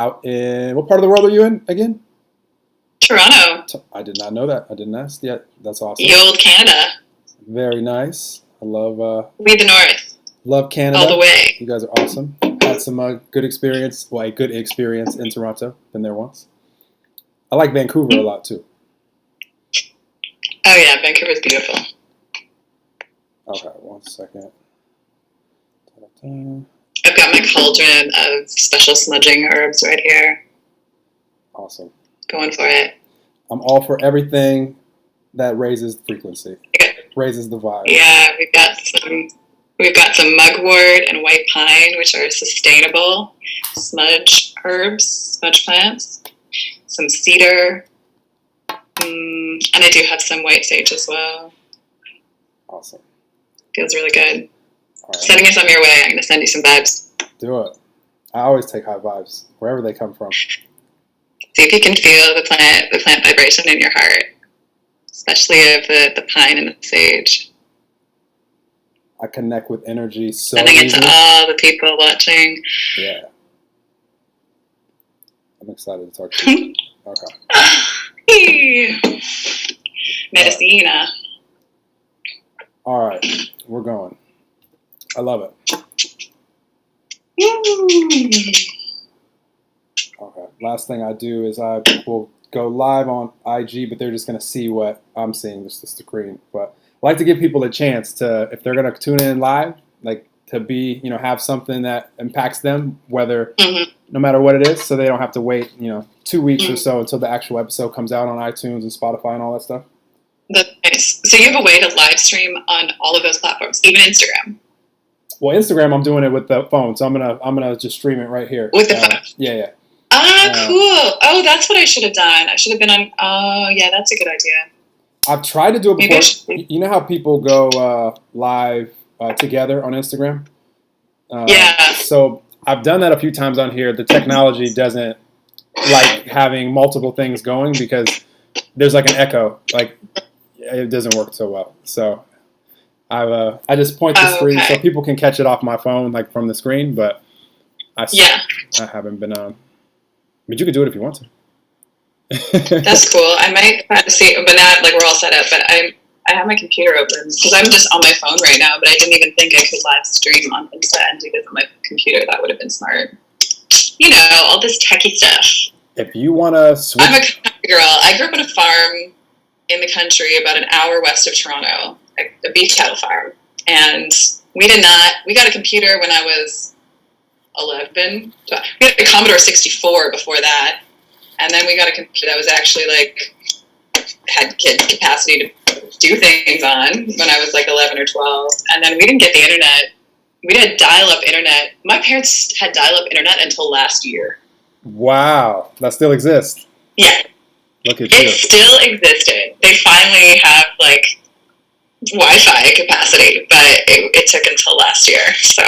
Out in what part of the world are you in again? Toronto. I did not know that. I didn't ask yet. That's awesome. The old Canada. Very nice. I We the North. love Canada. All the way. You guys are awesome. Had some good experience. Well, a good experience in Toronto. Been there once. I like Vancouver a lot too. Oh yeah, Vancouver's beautiful. Okay, 1 second. Ta-da-da. I've got my cauldron of special smudging herbs right here. Awesome. Going for it. I'm all for everything that raises the frequency, raises the vibe. Yeah, we've got some mugwort and white pine, which are sustainable smudge herbs, smudge plants. Some cedar, and I do have some white sage as well. Awesome. Feels really good. All right. Sending us on your way. I'm going to send you some vibes. Do it. I always take high vibes, wherever they come from. See if you can feel the plant vibration in your heart, especially of the pine and the sage. I connect with energy so Sending it easily. to all the people watching. Yeah. I'm excited to talk to you. Okay. Medicina. All right. We're going. I love it. Okay. Last thing I do is I will go live on IG, but they're just going to see what I'm seeing, just the screen. But I like to give people a chance to, if they're going to tune in live, like to be, have something that impacts them, whether, no matter what it is, so they don't have to wait, 2 weeks or so until the actual episode comes out on iTunes and Spotify and all that stuff. That's nice. So you have a way to live stream on all of those platforms, even Instagram. Well, Instagram, I'm doing it with the phone, so I'm gonna just stream it right here. With the phone. Yeah. Cool. Oh, that's what I should have done. I should have been on. Oh, yeah, that's a good idea. I've tried to do it before. You know how people go live together on Instagram? Yeah. So I've done that a few times on here. The technology doesn't like having multiple things going because there's like an echo. Like it doesn't work so well. So I just point the screen so people can catch it off my phone, like from the screen. But I haven't been on. But you could do it if you want to. That's cool. I might try to see, but not like we're all set up. But I have my computer open because I'm just on my phone right now. But I didn't even think I could live stream on Insta and do this on my computer. That would have been smart. All this techie stuff. If you want to switch, I'm a country girl. I grew up on a farm in the country, about an hour west of Toronto, a beef cattle farm, and we got a computer when I was 11. We had a Commodore 64 before that. And then we got a computer that was actually had capacity to do things on when I was 11 or 12. And then we didn't get the internet. We had dial-up internet. My parents had dial-up internet until last year. Wow. That still exists. Yeah. Look at you. It still existed. They finally have Wi-Fi capacity, but it took until last year. So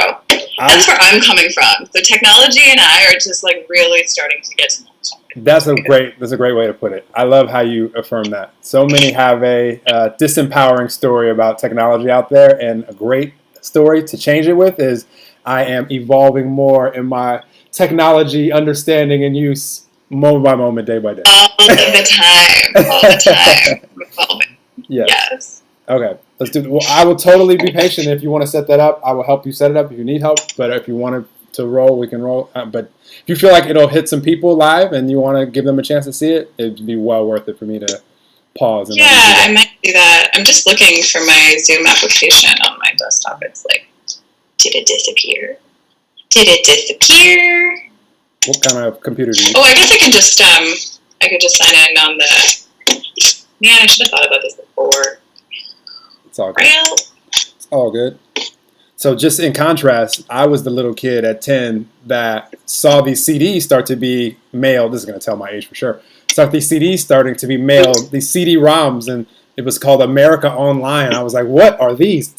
that's where I'm coming from. The technology and I are just really starting to get to know each other. That's a great way to put it. I love how you affirm that. So many have a disempowering story about technology out there, and a great story to change it with is I am evolving more in my technology understanding and use moment by moment, day by day. All the time. Evolving. Yes. Okay, let's do it. Well, I will totally be patient. If you want to set that up, I will help you set it up if you need help. But if you want to roll, we can roll. But if you feel like it'll hit some people live and you want to give them a chance to see it, it'd be well worth it for me to pause. And I might do that. I'm just looking for my Zoom application on my desktop. It's did it disappear? Did it disappear? What kind of computer do you use? Oh, I guess I could just sign in on the. Man, I should have thought about this before. It's all good. It's all good. So just in contrast, I was the little kid at 10 that saw these CDs start to be mailed. This is going to tell my age for sure. Saw these CDs starting to be mailed, these CD-ROMs, and it was called America Online. I was like, what are these?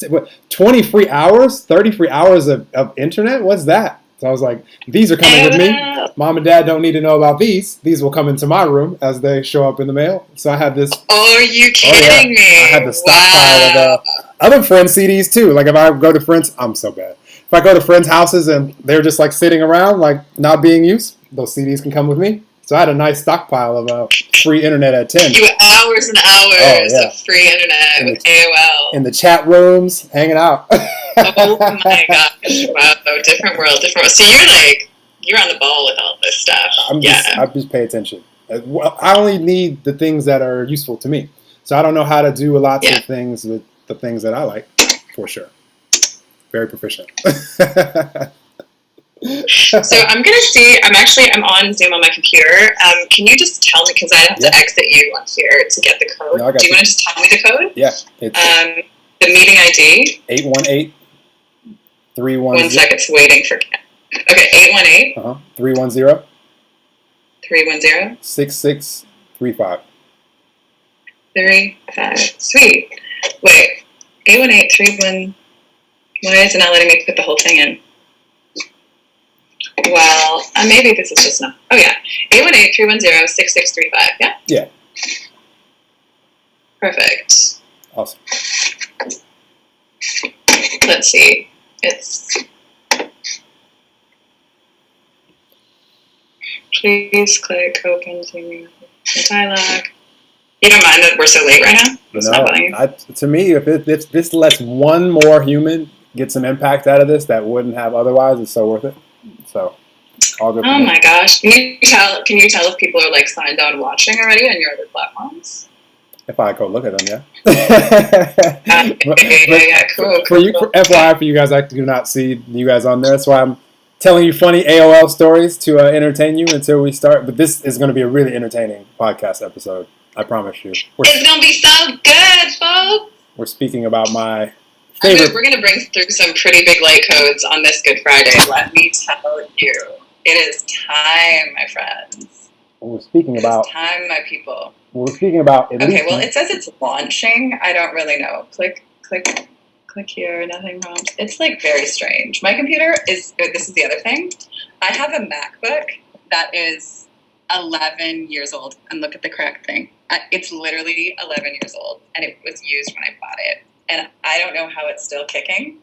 20 free hours? 30 free hours of internet? What's that? So I was like, these are coming with me. Mom and Dad don't need to know about these. These will come into my room as they show up in the mail. So I had this. Oh, are you kidding me? I had the stockpile of other friends' CDs too. If I go to friends, I'm so bad. If I go to friends' houses and they're just sitting around, not being used, those CDs can come with me. So I had a nice stockpile of free internet at 10. You hours and hours of free internet with AOL. In the chat rooms, hanging out. Oh my gosh. Wow. Different world. So you're on the ball with all this stuff. I just pay attention. I only need the things that are useful to me. So I don't know how to do lots of things with the things that I like, for sure. Very proficient. So I'm on Zoom on my computer. Can you just tell me, because I have to exit you on here to get the code. No, do you want to just tell me the code? Yeah. It's the meeting ID. 818-310. 1 second, it's waiting for. Okay, 818. 310. 310. 6635. 35. Sweet. Wait. 818-31. Why is it not letting me put the whole thing in? Well, maybe this is just not. Oh, yeah. 818-310-6635. Yeah? Yeah. Perfect. Awesome. Let's see. It's. Please click open to dialogue. You don't mind that we're so late right now? It's not bothering you? To me, if this lets one more human get some impact out of this that wouldn't have otherwise, it's so worth it. So, all good. Oh my gosh! Can you tell if people are like signed on watching already on your other platforms? If I go look at them, yeah. Cool. FYI, for you guys, I do not see you guys on there. That's why I'm telling you funny AOL stories to entertain you until we start. But this is going to be a really entertaining podcast episode. I promise you. It's going to be so good, folks. We're speaking about my favorite. We're going to bring through some pretty big light codes on this Good Friday. Let me tell you. It is time, my friends. We're speaking about. It's time, my people. We're speaking about. Okay, well, it says it's launching. I don't really know. Click here. Nothing wrong. It's like very strange. My computer is. This is the other thing. I have a MacBook that is 11 years old, and look at the correct thing. It's literally 11 years old, and it was used when I bought it, and I don't know how it's still kicking.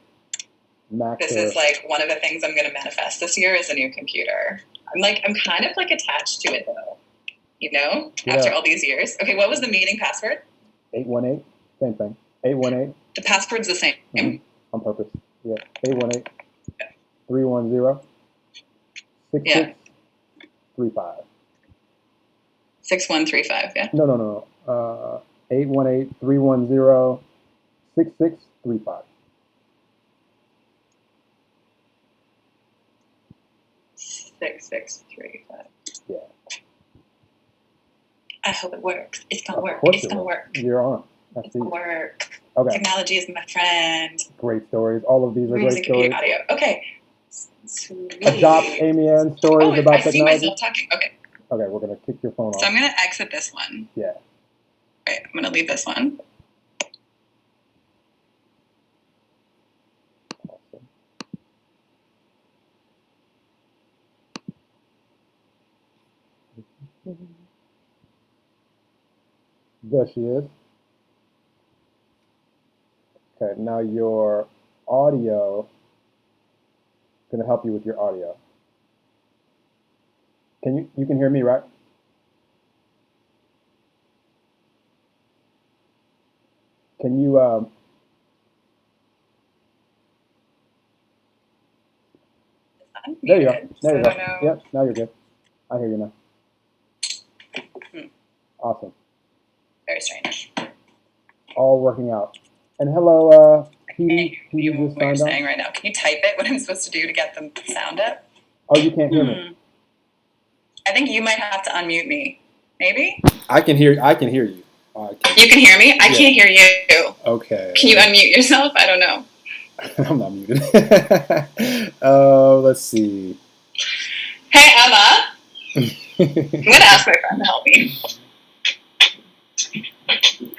This is like one of the things I'm going to manifest this year is a new computer. I'm kind of like attached to it though, you know, after all these years. Okay, what was the meeting password? 818. Same thing. 818. The password's the same. Mm-hmm. On purpose. Yeah. 818. 310. 6635. 6135. Yeah. No. 818-310-6635. 6635. Yeah. I hope it works. It's gonna work. It's gonna work. You're on. It's gonna work. Okay. Technology is my friend. Great stories. All of these are great stories. Audio. Okay. Sweet. Adopt Amy Ann stories about technology. I see myself talking. Okay. Okay, we're gonna kick your phone off. So I'm gonna exit this one. Yeah. Right. I'm gonna leave this one. There she is. Okay, now your audio is going to help you with your audio. You can hear me, right? Can you there you go. There you go. Yep, now you're good. I hear you now. Awesome. Very strange. All working out. And hello, what you're saying right now. Can you type it? What I'm supposed to do to get the sound up? Oh, you can't hear me. I think you might have to unmute me. Maybe. I can hear you. You can hear me. I can't hear you. Okay. Can you unmute yourself? I don't know. I'm not muted. Let's see. Hey, Emma. I'm gonna ask my friend to help me.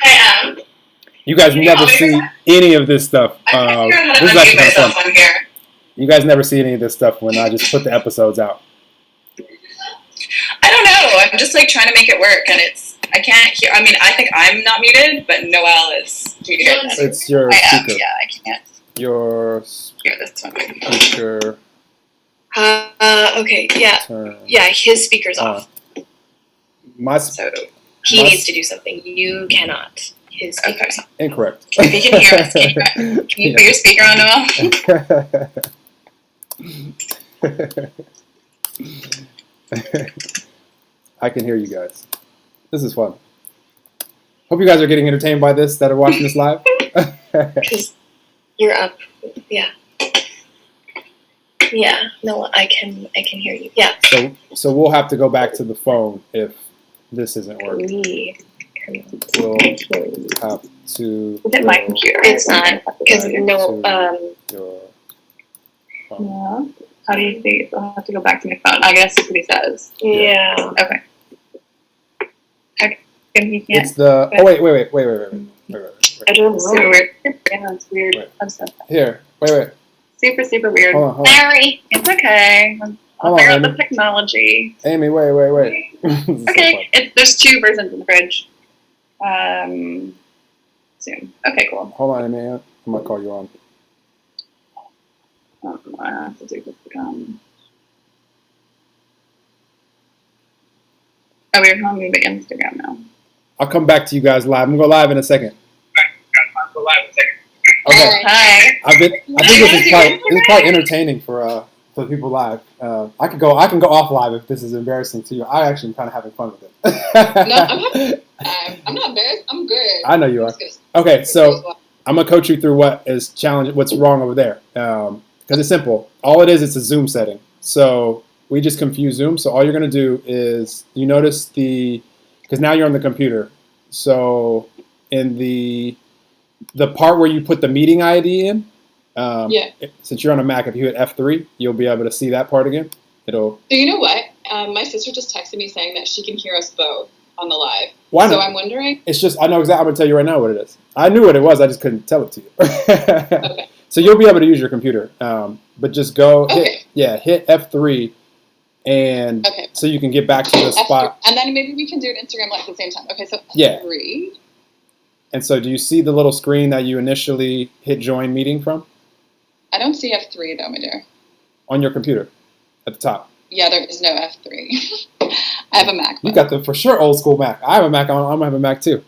Hey, Em. You guys never see any of this stuff. This is actually kind of fun. You guys never see any of this stuff when I just put the episodes out. I don't know. I'm just like trying to make it work, and I can't hear. I mean, I think I'm not muted, but Noelle is muted. It's your speaker. Yeah, I can't. Your Here, this one. Speaker Okay, yeah. Turn Yeah, his speaker's off. So he needs to do something. You cannot. His speaker's off. Incorrect. If you can hear us, can you put your speaker on, Noel? I can hear you guys. This is fun. Hope you guys are getting entertained by this that are watching this live. Because you're up. Yeah. Yeah. No, I can hear you. Yeah. So we'll have to go back to the phone if this isn't working. We'll have to. Is it my computer? It's not because no. Your phone. Yeah. How do you see? I'll have to go back to my phone. I guess that's what he says. Yeah. Okay. He can't. It's the. Oh wait. I don't know. Super weird. Yeah, it's weird. Here. Wait. Super weird. Hold on. Sorry. It's okay. I'll figure out the technology. Amy, wait. Okay. There's 2 versions in the fridge. Soon. Okay, cool. Hold on, Amy. I'm gonna call you on. I have to do this again. Oh, we're calling me the Instagram now. I'll come back to you guys live. I'm gonna go live in a second. Okay. Hi. I think this is probably entertaining for people live. I can go off live if this is embarrassing to you. I actually am kind of having fun with it. No, I'm not embarrassed. I'm good. I know you are. Okay, so I'm gonna coach you through what's wrong over there. Because it's simple. All it is, it's a Zoom setting. So we just confuse Zoom. So all you're gonna do is you notice because now you're on the computer. So in the part where you put the meeting ID in, since you're on a Mac, if you hit F3, you'll be able to see that part again. So you know what? My sister just texted me saying that she can hear us both on the live. Why not? So I'm wondering. It's just, I know exactly, I'm going to tell you right now what it is. I knew what it was, I just couldn't tell it to you. Okay. So you'll be able to use your computer. But just go, hit F3, and so you can get back to the spot. And then maybe we can do an Instagram live at the same time. Okay, so F3. Yeah. And so do you see the little screen that you initially hit join meeting from? I don't see F3 though, my dear. On your computer, at the top. Yeah, there is no F3. I have a Mac. You got the for sure old school Mac. I have a Mac. I'm gonna have a Mac too.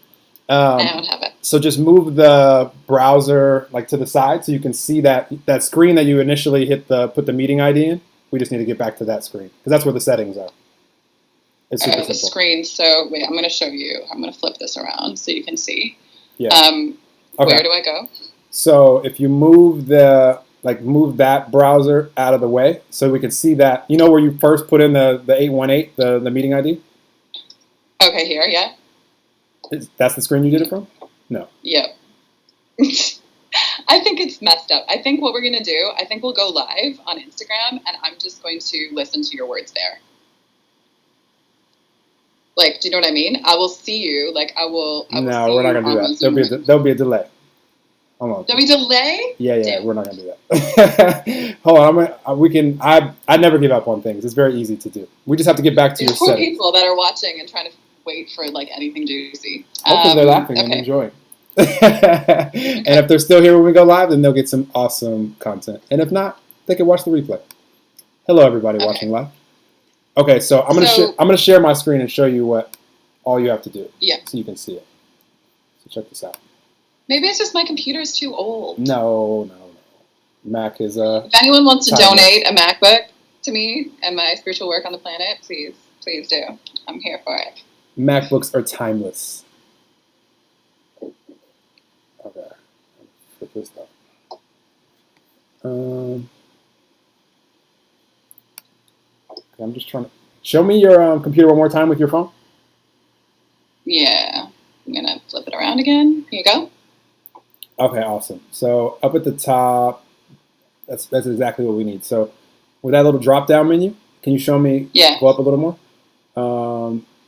I don't have it. So just move the browser like to the side so you can see that screen that you initially put the meeting ID in. We just need to get back to that screen because that's where the settings are. It's super simple. The screen. So wait, I'm going to show you. I'm going to flip this around so you can see. Yeah. Okay. Where do I go? So if you move move that browser out of the way so we can see that, you know where you first put in the 818, the meeting ID? Okay, here, yeah. That's the screen you did it from? No. Yep. I think it's messed up. I think what we're going to do, I think we'll go live on Instagram and I'm just going to listen to your words there. Like, do you know what I mean? I will see you. Like, I will no, we're not going to do that. There'll be a delay. Hold on. There'll be a delay? Yeah, Damn. We're not going to do that. Hold on. I never give up on things. It's very ezy to do. We just have to get back to your settings. There's people that are watching and trying to wait for, like, anything juicy. Hopefully they're laughing and enjoying. And if they're still here when we go live, then they'll get some awesome content. And if not, they can watch the replay. Hello, everybody watching live. Okay, so I'm gonna share my screen and show you what all you have to do. Yeah. So you can see it. So check this out. Maybe it's just my computer's too old. No. Mac is If anyone wants to donate a MacBook to me and my spiritual work on the planet, please do. I'm here for it. MacBooks are timeless. Okay. Put this up. I'm just trying to show me your computer one more time with your phone. Yeah, I'm gonna flip it around again. Here you go. Okay, awesome. So up at the top, that's exactly what we need. So with that little drop-down menu, can you show me? Yeah. Go up a little more.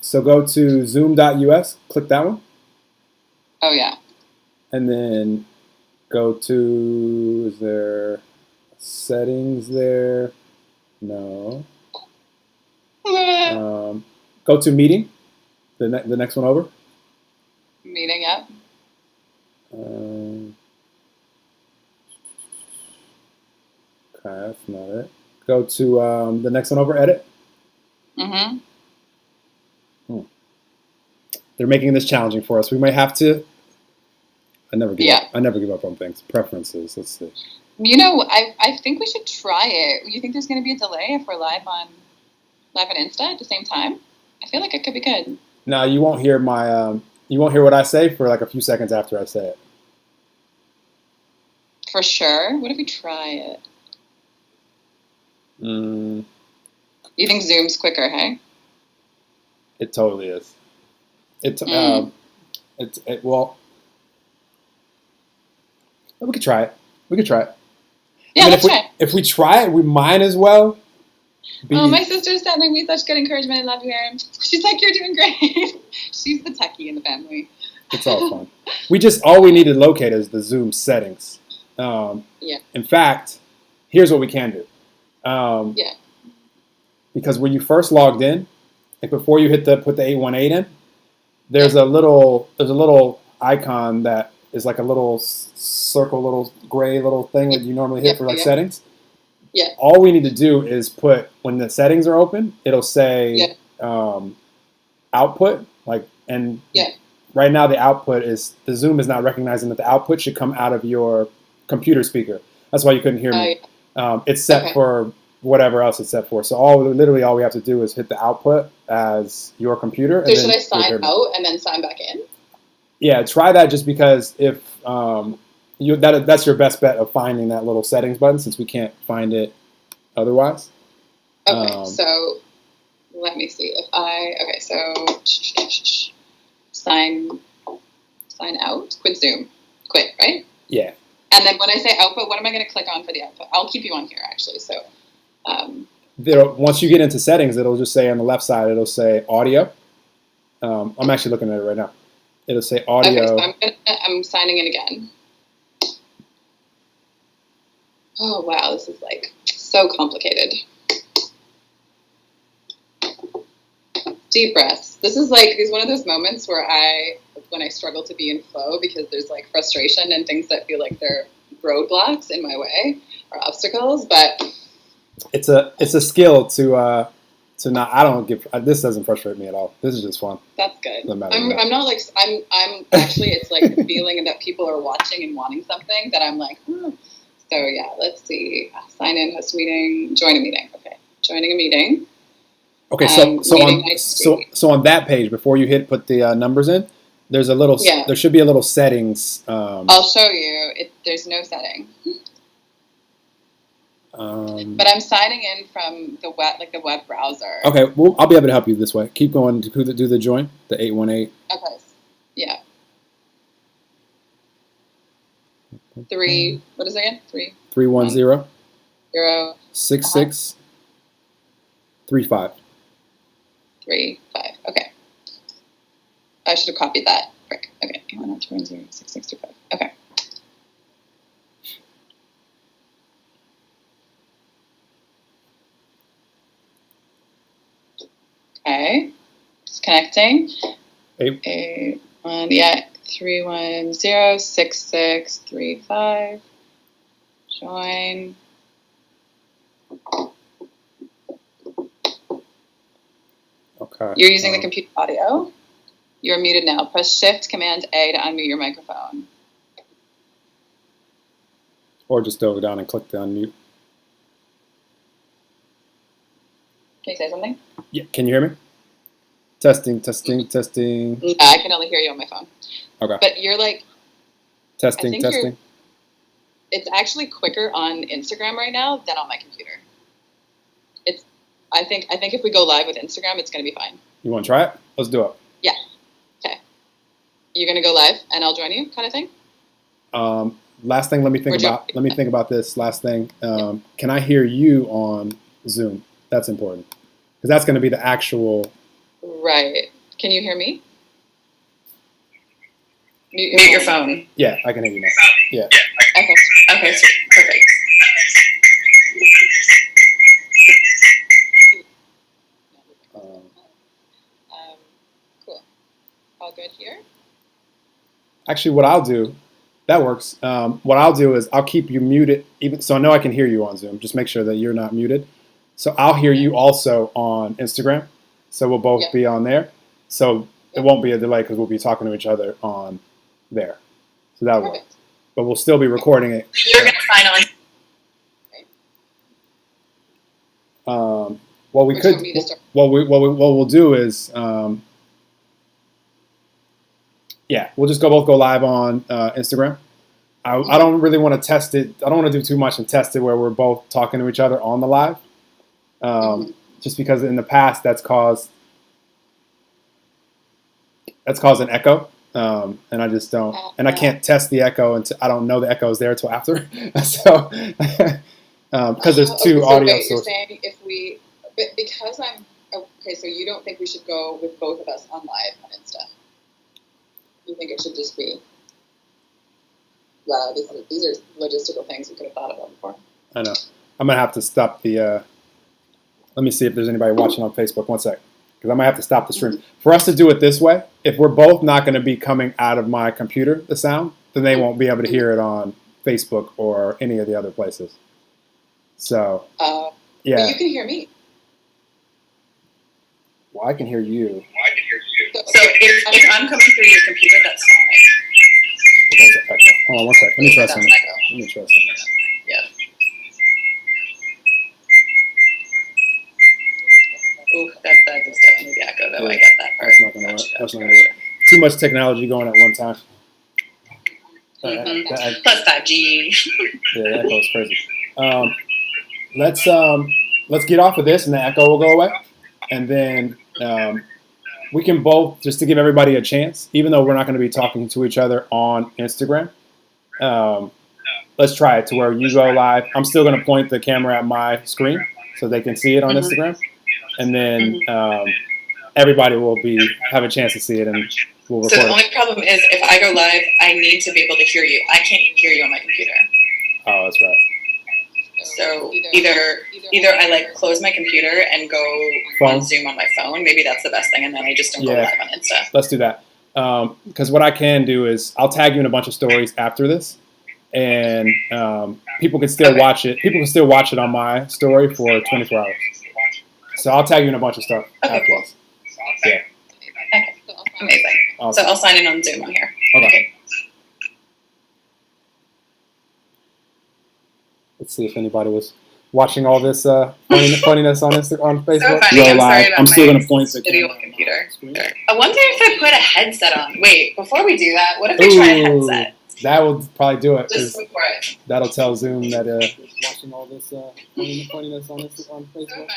So go to zoom.us. Click that one. Oh yeah. And then go to. Is there settings there? No. Go to meeting, the next one over. Meeting, yeah. Okay, that's not it. Go to the next one over, edit. Mm-hmm. They're making this challenging for us. We might have to. I never give Yeah. up. I never give up on things. Preferences. Let's see. You know, I think we should try it. You think there's going to be a delay if we're live on Insta at the same time? I feel like it could be good. No, you won't hear my. You won't hear what I say for like a few seconds after I say it. For sure. What if we try it? Mm, You think Zoom's quicker, hey? it totally is. Well, we could try it. We could try it. Yeah, I mean, let's try it. If we try it, we might as well. Oh, my sister's sending me such good encouragement. I love you, Erin. She's like, you're doing great. She's the techie in the family. It's all fun. All we need to locate is the Zoom settings. Yeah. In fact, here's what we can do. Yeah. Because when you first logged in, like before you put the 818 in, there's a little icon that is like a little circle, little gray little thing that you normally hit for like settings. Yeah. All we need to do is put, when the settings are open, it'll say output, right now the output is, the Zoom is not recognizing that the output should come out of your computer speaker. That's why you couldn't hear me. It's set for whatever else it's set for. So literally all we have to do is hit the output as your computer. So should I sign out and then sign back in? Yeah, try that, just because if that's your best bet of finding that little settings button, since we can't find it otherwise. Okay, so let me see so sign out, quit Zoom, quit, right? Yeah. And then when I say output, what am I going to click on for the output? I'll keep you on here actually. So once you get into settings, it'll just say on the left side, it'll say audio. I'm actually looking at it right now. It'll say audio. Okay, so I'm signing in again. Oh wow, this is like so complicated. Deep breaths. This is one of those moments where when I struggle to be in flow because there's like frustration and things that feel like they're roadblocks in my way or obstacles. But it's a skill to not. I don't give. This doesn't frustrate me at all. This is just fun. That's good. I'm not like I'm actually. It's like the feeling that people are watching and wanting something that I'm like. So yeah, let's see. Sign in, host meeting, join a meeting. Okay, joining a meeting. Okay, so on that page, before you put the numbers in, there's a little. Yeah. There should be a little settings. I'll show you. There's no setting. But I'm signing in from the web browser. Okay, well, I'll be able to help you this way. Keep going to do the join, the 818. Okay, yeah. 3. What is it again? 310 0 66 35. 35. Okay. I should have copied that. Frick. Okay. 310 66 35. Okay. Okay. It's connecting. 310 66 35. Join. Okay. You're using the computer audio. You're muted now. Press Shift Command A to unmute your microphone. Or just go down and click the unmute. Can you say something? Yeah. Can you hear me? Testing. I can only hear you on my phone. Okay. But you're like... Testing. It's actually quicker on Instagram right now than on my computer. I think if we go live with Instagram, it's going to be fine. You want to try it? Let's do it. Yeah. Okay. You're going to go live, and I'll join you, kind of thing. Last thing, let me think about this. Last thing, can I hear you on Zoom? That's important because that's going to be the actual. Right. Can you hear me? Mute your phone. Yeah, I can hear you now. Yeah. Okay. Perfect. Cool. All good here? Actually, what I'll do That works. What I'll do is I'll keep you muted, even so I know I can hear you on Zoom. Just make sure that you're not muted. So I'll hear you also on Instagram. So we'll both be on there. So it won't be a delay because we'll be talking to each other on there. So that'll work. But we'll still be recording it. You're going to sign on. What we'll do is, we'll just both go live on Instagram. I don't really want to test it. I don't want to do too much and test it where we're both talking to each other on the live. Just because in the past that's caused an echo. And I just don't, and I can't test the echo until I don't know the echo is there until after. So, because there's two audio sources. You're saying because I'm okay, so you don't think we should go with both of us on live on Insta? You think it should just be? Wow, these are logistical things we could have thought about before. I know. I'm gonna have to stop the. Let me see if there's anybody watching on Facebook. One sec, because I might have to stop the stream. For us to do it this way, if we're both not going to be coming out of my computer, the sound, then they won't be able to hear it on Facebook or any of the other places. So, But you can hear me. Well, I can hear you. So if I'm coming through your computer, that's fine. Hold on one sec. Let me try something. Yeah. Ooh, that does definitely be echo, though. I get that part. That's not going to work. That's not going to work. Too much technology going at one time. Plus 5G. Yeah, that echo's crazy. Let's get off of this, and the echo will go away, and then we can both, just to give everybody a chance, even though we're not going to be talking to each other on Instagram. Let's try it to where you go live. I'm still going to point the camera at my screen so they can see it on Instagram. And then everybody will have a chance to see it, and we'll record it. So the only problem is if I go live, I need to be able to hear you. I can't hear you on my computer. Oh, that's right. So either I close my computer and go on Zoom on my phone. Maybe that's the best thing, and then I just don't go live on Insta. Let's do that. Because what I can do is I'll tag you in a bunch of stories after this, and people can still watch it. People can still watch it on my story for 24 hours. So I'll tag you in a bunch of stuff. Okay, cool. Yeah. Okay, amazing. Awesome. So I'll sign in on Zoom on here. Okay. Let's see if anybody was watching all this funniness on Facebook. So funny. I'm still going to point the video computer. I wonder if I put a headset on. Wait, before we do that, what if I try a headset? That will probably do it. Just before it. That'll tell Zoom that watching all this funniness on Facebook.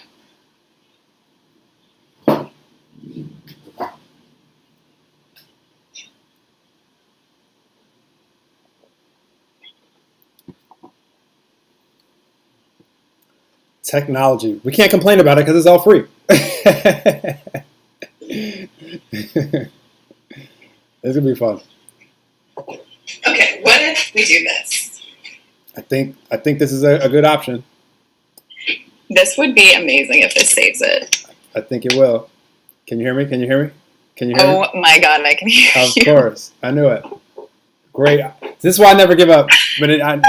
Technology. We can't complain about it because it's all free. It's gonna be fun. Okay, what if we do this? I think this is a good option. This would be amazing if this saves it. I think it will. Can you hear me? Can you hear me? Oh my God, I can hear you. Of course, I knew it. Great. This is why I never give up. But okay, I'm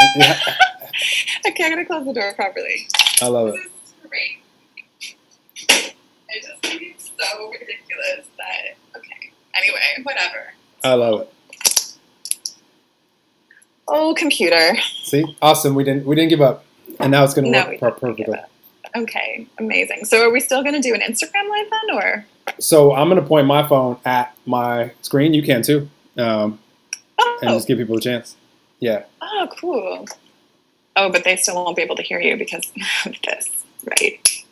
gonna close the door properly. I love it. This is great. I just think it's so ridiculous that. Okay. Anyway, whatever. I love it. Oh, computer. See, awesome. We didn't give up, and now it's going to work perfectly. Okay, amazing. So, are we still going to do an Instagram live then, or? So I'm going to point my phone at my screen. You can too, and just give people a chance. Yeah. Oh, cool. Oh, but they still won't be able to hear you because of this, right?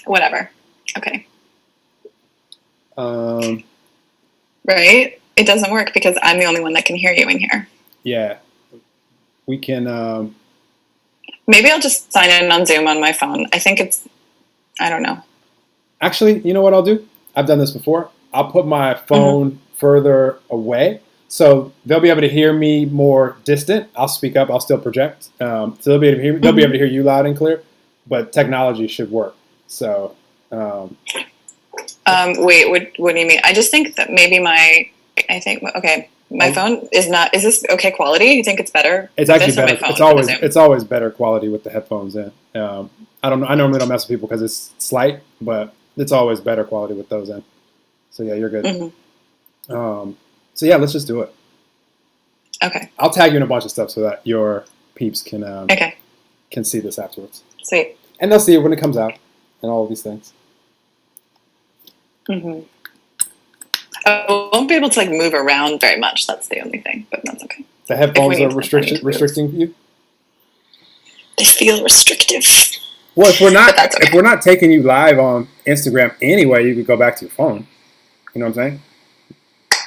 Whatever. Okay. Right? It doesn't work because I'm the only one that can hear you in here. Yeah. We can... Maybe I'll just sign in on Zoom on my phone. I think I don't know. Actually, you know what I'll do? I've done this before. I'll put my phone further away, so they'll be able to hear me more distant. I'll speak up. I'll still project. So they'll be able to hear me. They'll be able to hear you loud and clear, but technology should work. So... wait, what do you mean? I just think that maybe okay. My phone is not. Is this okay quality? You think it's better? It's actually better. It's always better quality with the headphones in. I don't know. I normally don't mess with people because it's slight, but it's always better quality with those in. So yeah, you're good. Mm-hmm. So yeah, let's just do it. Okay. I'll tag you in a bunch of stuff so that your peeps can see this afterwards. Sweet. And they'll see it when it comes out and all of these things. Mm-hmm. I won't be able to like move around very much. That's the only thing, but that's okay. The headphones are restricting you? They feel restrictive. Well, if we're not taking you live on Instagram anyway, you could go back to your phone. You know what I'm saying?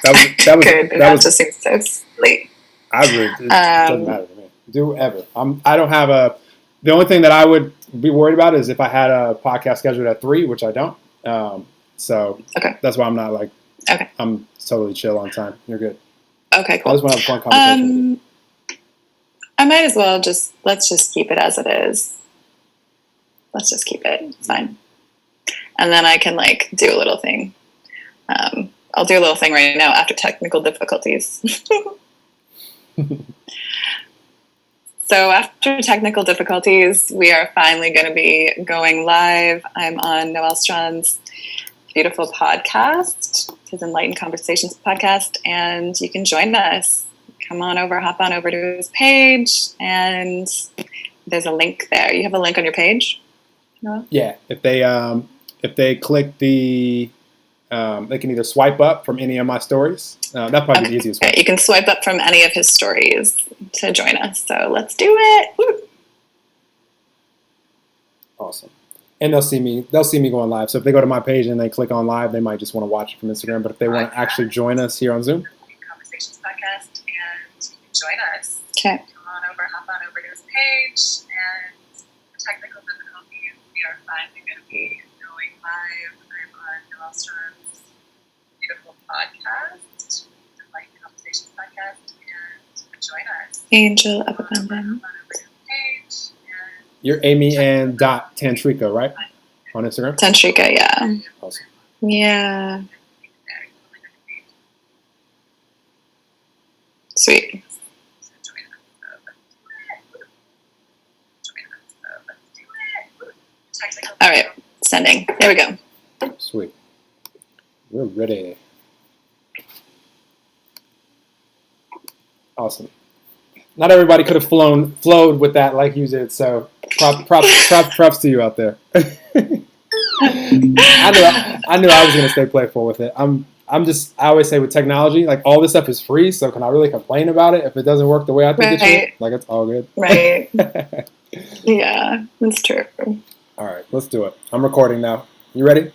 That just seems so late. It doesn't matter to me. Do whatever. I don't have the only thing that I would be worried about is if I had a podcast scheduled at 3, which I don't. So that's why I'm not like. Okay. I'm totally chill on time. You're good. Okay, cool. I just want to have a fun conversation with you. I might as well let's just keep it as it is. Let's just keep it. It's fine. And then I can like do a little thing. I'll do a little thing right now after technical difficulties. So after technical difficulties, we are finally going to be going live. I'm on Noel Strawn's beautiful podcast, his Enlightened Conversations podcast, and you can join us. Come on over, hop on over to his page, and there's a link there. You have a link on your page? No? Yeah, if they click the, they can either swipe up from any of my stories. That'd probably be the easiest way. You can swipe up from any of his stories to join us. So let's do it. Woo. Awesome. And they'll see me going live. So if they go to my page and they click on live, they might just want to watch it from Instagram. But if they want to actually join us here on Zoom, Conversations podcast, and you can join us. Okay. Come on over, hop on over to his page, and for technical difficulties, we are finally going to be going live. I'm on Noel Strawn's beautiful podcast, Enlightened Conversations podcast, and join us. Angel of Abundance. You're Amy and Tantrika, right? On Instagram? Tantrika, yeah. Awesome. Yeah. Sweet. All right, sending. There we go. Sweet. We're ready. Awesome. Not everybody could have flowed with that like you did, so props to you out there. I knew I was gonna stay playful with it. I always say with technology, like all this stuff is free, so can I really complain about it if it doesn't work the way I think it should? Like it's all good. Right. Yeah, that's true. All right, let's do it. I'm recording now. You ready?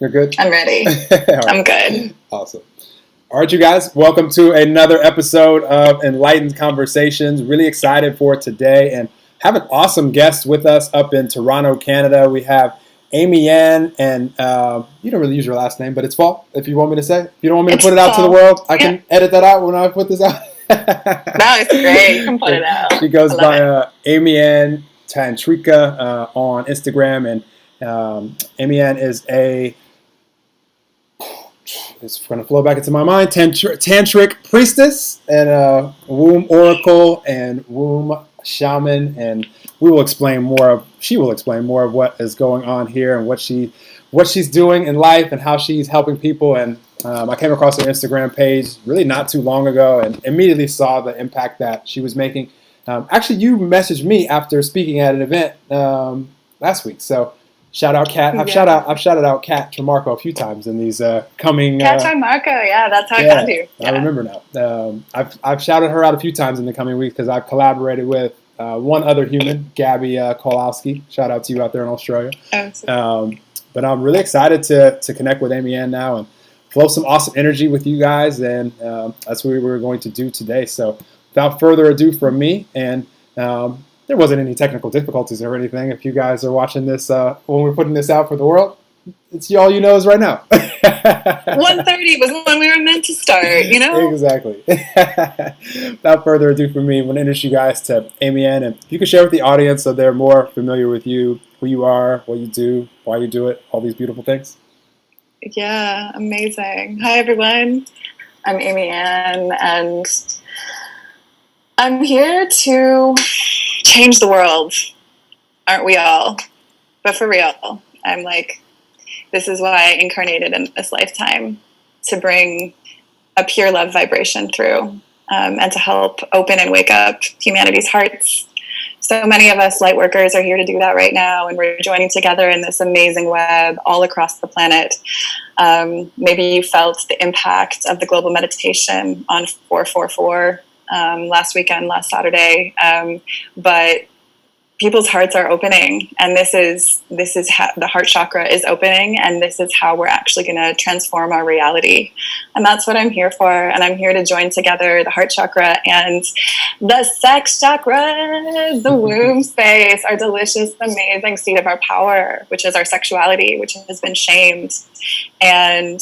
You're good? I'm ready. Right. I'm good. Awesome. All right, you guys, welcome to another episode of Enlightened Conversations. Really excited for today and have an awesome guest with us up in Toronto, Canada. We have Amy Ann, and you don't really use your last name, but it's Fall, if you want me to say. If you don't want me to put it out to the world, I can edit that out when I put this out. That was great. You can put it out. She goes by Amy Ann Tantrika on Instagram, and Amy Ann is it's going to flow back into my mind, tantric priestess and womb oracle and womb shaman, and she will explain more of what is going on here and what she's doing in life and how she's helping people. And I came across her Instagram page really not too long ago and immediately saw the impact that she was making. Actually, you messaged me after speaking at an event last week, so shout out Kat. I've shouted out Kat Tremarco a few times in these coming. Kat Tremarco, yeah, that's how I found you. Yeah. I remember now. I've shouted her out a few times in the coming weeks because I've collaborated with one other human, Gabby Kolowski. Shout out to you out there in Australia. But I'm really excited to connect with Amy Ann now and flow some awesome energy with you guys, and that's what we're going to do today. So without further ado from me, and there wasn't any technical difficulties or anything. If you guys are watching this when we're putting this out for the world, it's all you know is right now. 1:30 was when we were meant to start, you know? Exactly. Without further ado from me, I want to introduce you guys to Amy Ann. And if you could share with the audience so they're more familiar with you, who you are, what you do, why you do it, all these beautiful things. Yeah, amazing. Hi, everyone. I'm Amy Ann, and I'm here to change the world. Aren't we all? But for real, I'm like, this is why I incarnated in this lifetime, to bring a pure love vibration through, and to help open and wake up humanity's hearts. So many of us light workers are here to do that right now, and we're joining together in this amazing web all across the planet. Maybe you felt the impact of the global meditation on 444 last weekend, last Saturday, but people's hearts are opening, and this is how the heart chakra is opening, and this is how we're actually going to transform our reality. And that's what I'm here for. And I'm here to join together the heart chakra and the sex chakra, the womb space, our delicious, amazing seat of our power, which is our sexuality, which has been shamed and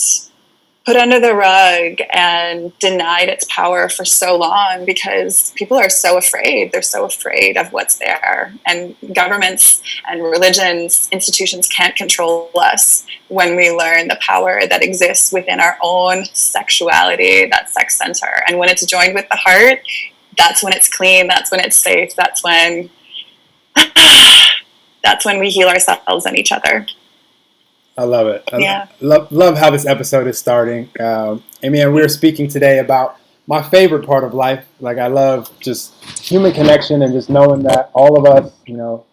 put under the rug and denied its power for so long, because people are so afraid. They're so afraid of what's there. And governments and religions, institutions can't control us when we learn the power that exists within our own sexuality, that sex center. And when it's joined with the heart, that's when it's clean, that's when it's safe, that's when we heal ourselves and each other. I love it. Yeah. Love how this episode is starting. Amy, we're speaking today about my favorite part of life. Like, I love just human connection and just knowing that all of us,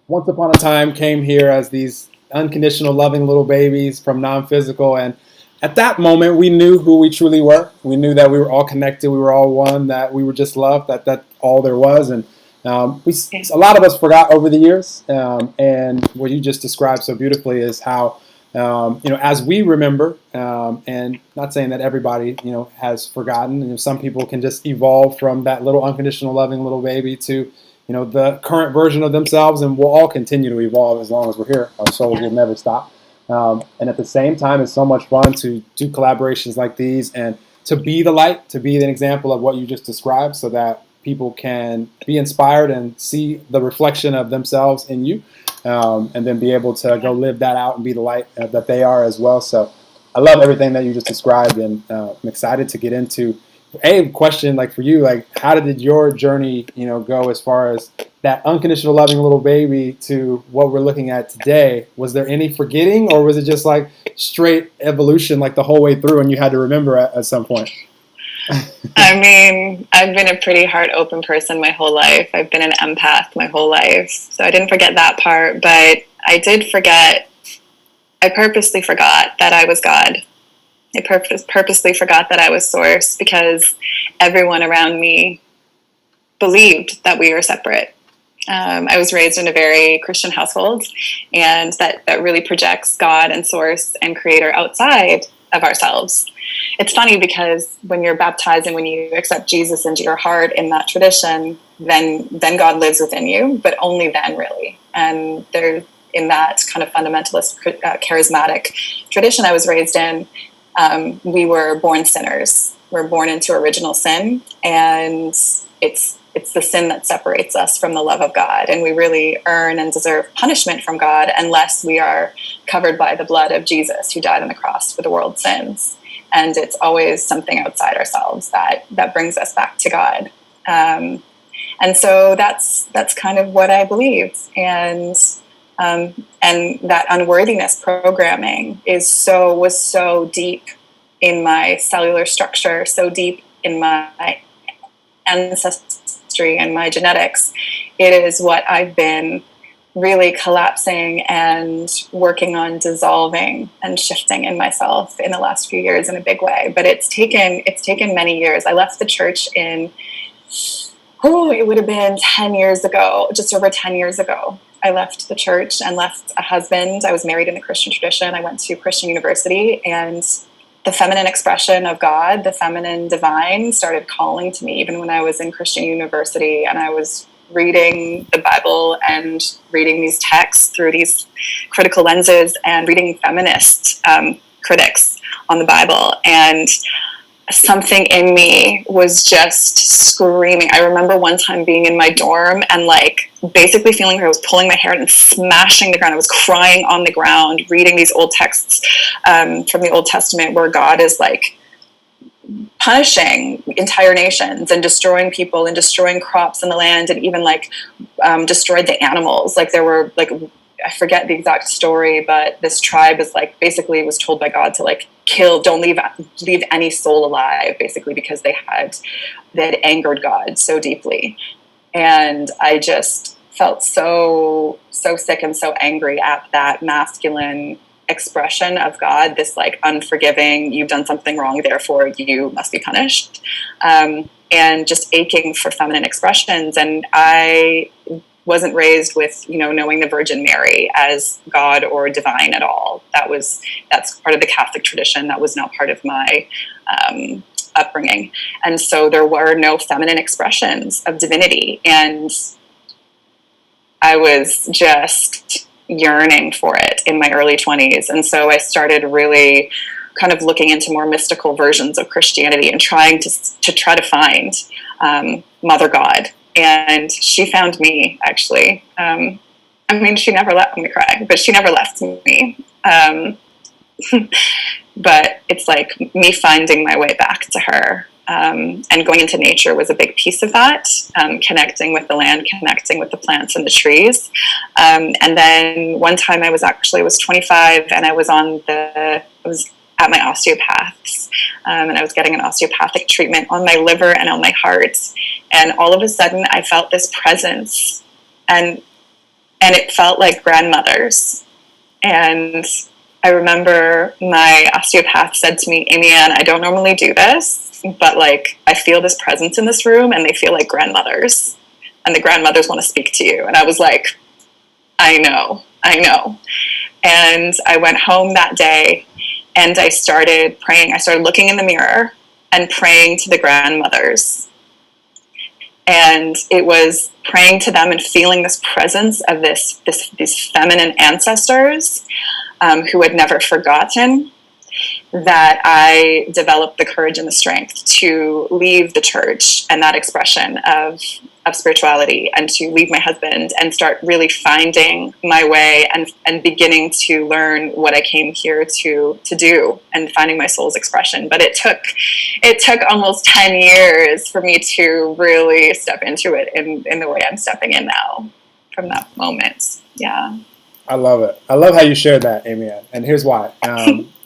once upon a time came here as these unconditional, loving little babies from non-physical. And at that moment, we knew who we truly were. We knew that we were all connected. We were all one, that we were just loved, that all there was. And a lot of us forgot over the years. And what you just described so beautifully is how, as we remember, and not saying that everybody, has forgotten, some people can just evolve from that little unconditional loving little baby to, the current version of themselves, and we'll all continue to evolve as long as we're here. Our souls will never stop. And at the same time, it's so much fun to do collaborations like these and to be the light, to be an example of what you just described, so that people can be inspired and see the reflection of themselves in you. And then be able to go live that out and be the light that they are as well. So I love everything that you just described, and I'm excited to get into a question like for you, like how did your journey, go as far as that unconditional loving little baby to what we're looking at today? Was there any forgetting, or was it just like straight evolution, like the whole way through, and you had to remember at some point? I mean, I've been a pretty heart-open person my whole life. I've been an empath my whole life. So I didn't forget that part, but I purposely forgot that I was God. I purposely forgot that I was Source, because everyone around me believed that we were separate. I was raised in a very Christian household, and that really projects God and Source and Creator outside of ourselves. It's funny because when you're baptized and when you accept Jesus into your heart in that tradition, then God lives within you, but only then, really. And there, in that kind of fundamentalist, charismatic tradition I was raised in, we were born sinners. We're born into original sin, and it's the sin that separates us from the love of God, and we really earn and deserve punishment from God unless we are covered by the blood of Jesus, who died on the cross for the world's sins. And it's always something outside ourselves that brings us back to God. And so that's kind of what I believe. And that unworthiness programming was so deep in my cellular structure, so deep in my ancestry and my genetics. It is what I've been really collapsing and working on dissolving and shifting in myself in the last few years in a big way. But it's taken many years. I left the church it would have been 10 years ago, just over 10 years ago. I left the church and left a husband. I was married in the Christian tradition. I went to Christian university, and the feminine expression of God, the feminine divine, started calling to me even when I was in Christian university, and I was reading the Bible and reading these texts through these critical lenses and reading feminist critics on the Bible. And something in me was just screaming. I remember one time being in my dorm and basically feeling like I was pulling my hair out and smashing the ground. I was crying on the ground, reading these old texts from the Old Testament where God is punishing entire nations and destroying people and destroying crops in the land, and even like destroyed the animals. Like there were like, I forget the exact story, but this tribe is like basically was told by God to like kill, don't leave any soul alive, basically because they had angered God so deeply. And I just felt so sick and so angry at that masculine expression of God, this like unforgiving, you've done something wrong, therefore you must be punished, and just aching for feminine expressions. And I wasn't raised with, knowing the Virgin Mary as God or divine at all. That's part of the Catholic tradition. That was not part of my upbringing. And so there were no feminine expressions of divinity. And I was just yearning for it in my early 20s. And so I started really kind of looking into more mystical versions of Christianity and trying to find Mother God. And she found me, actually. She never let me cry, but she never left me. But it's like me finding my way back to her. And going into nature was a big piece of that, connecting with the land, connecting with the plants and the trees. And then one time I was 25, and I was at my osteopath's, and I was getting an osteopathic treatment on my liver and on my heart. And all of a sudden I felt this presence, and it felt like grandmother's. And I remember my osteopath said to me, Amy Ann, I don't normally do this, but like I feel this presence in this room, and they feel like grandmothers, and the grandmothers want to speak to you. And I was like, I know. And I went home that day, and I started praying. I started looking in the mirror and praying to the grandmothers. And it was praying to them and feeling this presence of these feminine ancestors who had never forgotten, that I developed the courage and the strength to leave the church and that expression of spirituality, and to leave my husband and start really finding my way and beginning to learn what I came here to do, and finding my soul's expression. But it took almost 10 years for me to really step into it in the way I'm stepping in now from that moment. Yeah. I love it. I love how you shared that, Amy Ann. And here's why.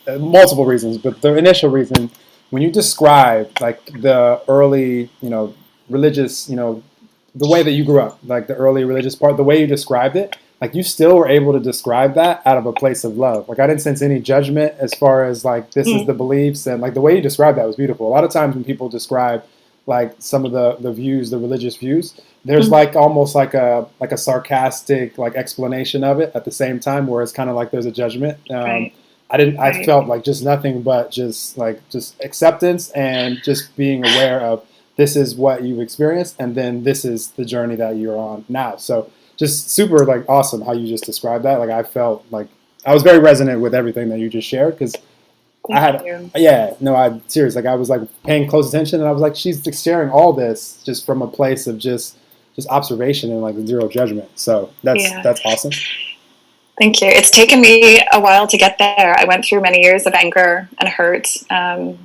Multiple reasons, but the initial reason, when you describe like the early, religious, the way that you grew up, like the early religious part, the way you described it, like you still were able to describe that out of a place of love. Like I didn't sense any judgment as far as like, this is the beliefs, and like the way you described that was beautiful. A lot of times when people describe like some of the views, the religious views, there's like almost like a sarcastic like explanation of it at the same time, where it's kind of like there's a judgment. Right. I felt like just nothing but just acceptance, and just being aware of this is what you've experienced, and then this is the journey that you're on now. So just super like awesome how you just described that. Like I felt like I was very resonant with everything that you just shared, because I'm serious. Like I was like paying close attention, and I was like, she's sharing all this just from a place of just observation and like zero judgment. So that's awesome. Thank you. It's taken me a while to get there. I went through many years of anger and hurt. And,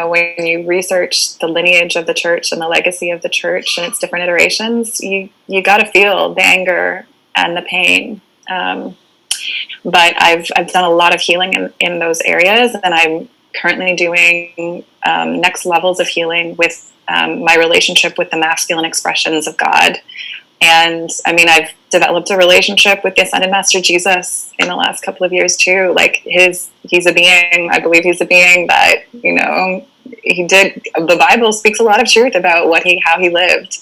when you research the lineage of the church and the legacy of the church and its different iterations, you got to feel the anger and the pain. But I've done a lot of healing in those areas, and I'm currently doing next levels of healing with my relationship with the masculine expressions of God. And I've developed a relationship with the Ascended Master Jesus in the last couple of years too. Like he's a being, I believe he's a being that, the Bible speaks a lot of truth about how he lived.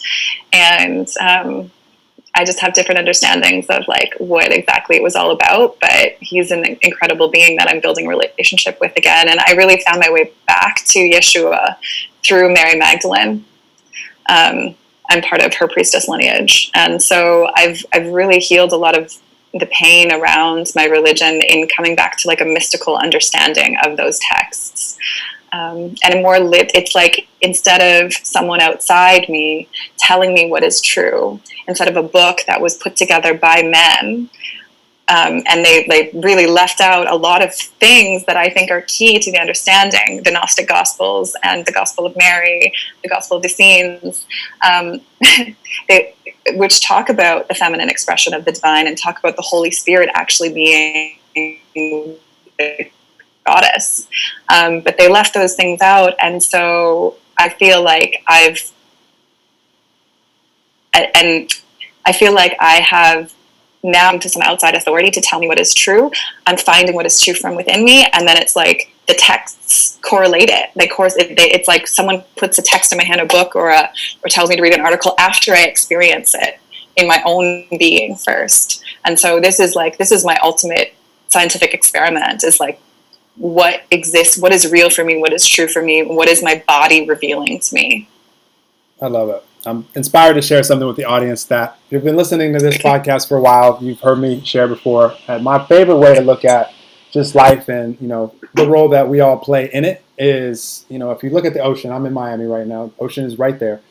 And I just have different understandings of like what exactly it was all about, but he's an incredible being that I'm building a relationship with again. And I really found my way back to Yeshua through Mary Magdalene. I'm part of her priestess lineage. And so I've really healed a lot of the pain around my religion in coming back to like a mystical understanding of those texts. And a more it's like, instead of someone outside me telling me what is true, instead of a book that was put together by men, And they really left out a lot of things that I think are key to the understanding the Gnostic Gospels and the Gospel of Mary, the Gospel of the Essenes, which talk about the feminine expression of the divine and talk about the Holy Spirit actually being the goddess. But they left those things out, and so I feel like I have now to some outside authority to tell me what is true. I'm finding what is true from within me, and then it's like the texts correlate it. It's like someone puts a text in my hand, a book, or tells me to read an article after I experience it in my own being first. And so this is my ultimate scientific experiment, is like what exists, what is real for me, what is true for me, what is my body revealing to me. I love it. I'm inspired to share something with the audience that if you've been listening to this podcast for a while, you've heard me share before. And my favorite way to look at just life and, the role that we all play in it is, if you look at the ocean, I'm in Miami right now, the ocean is right there.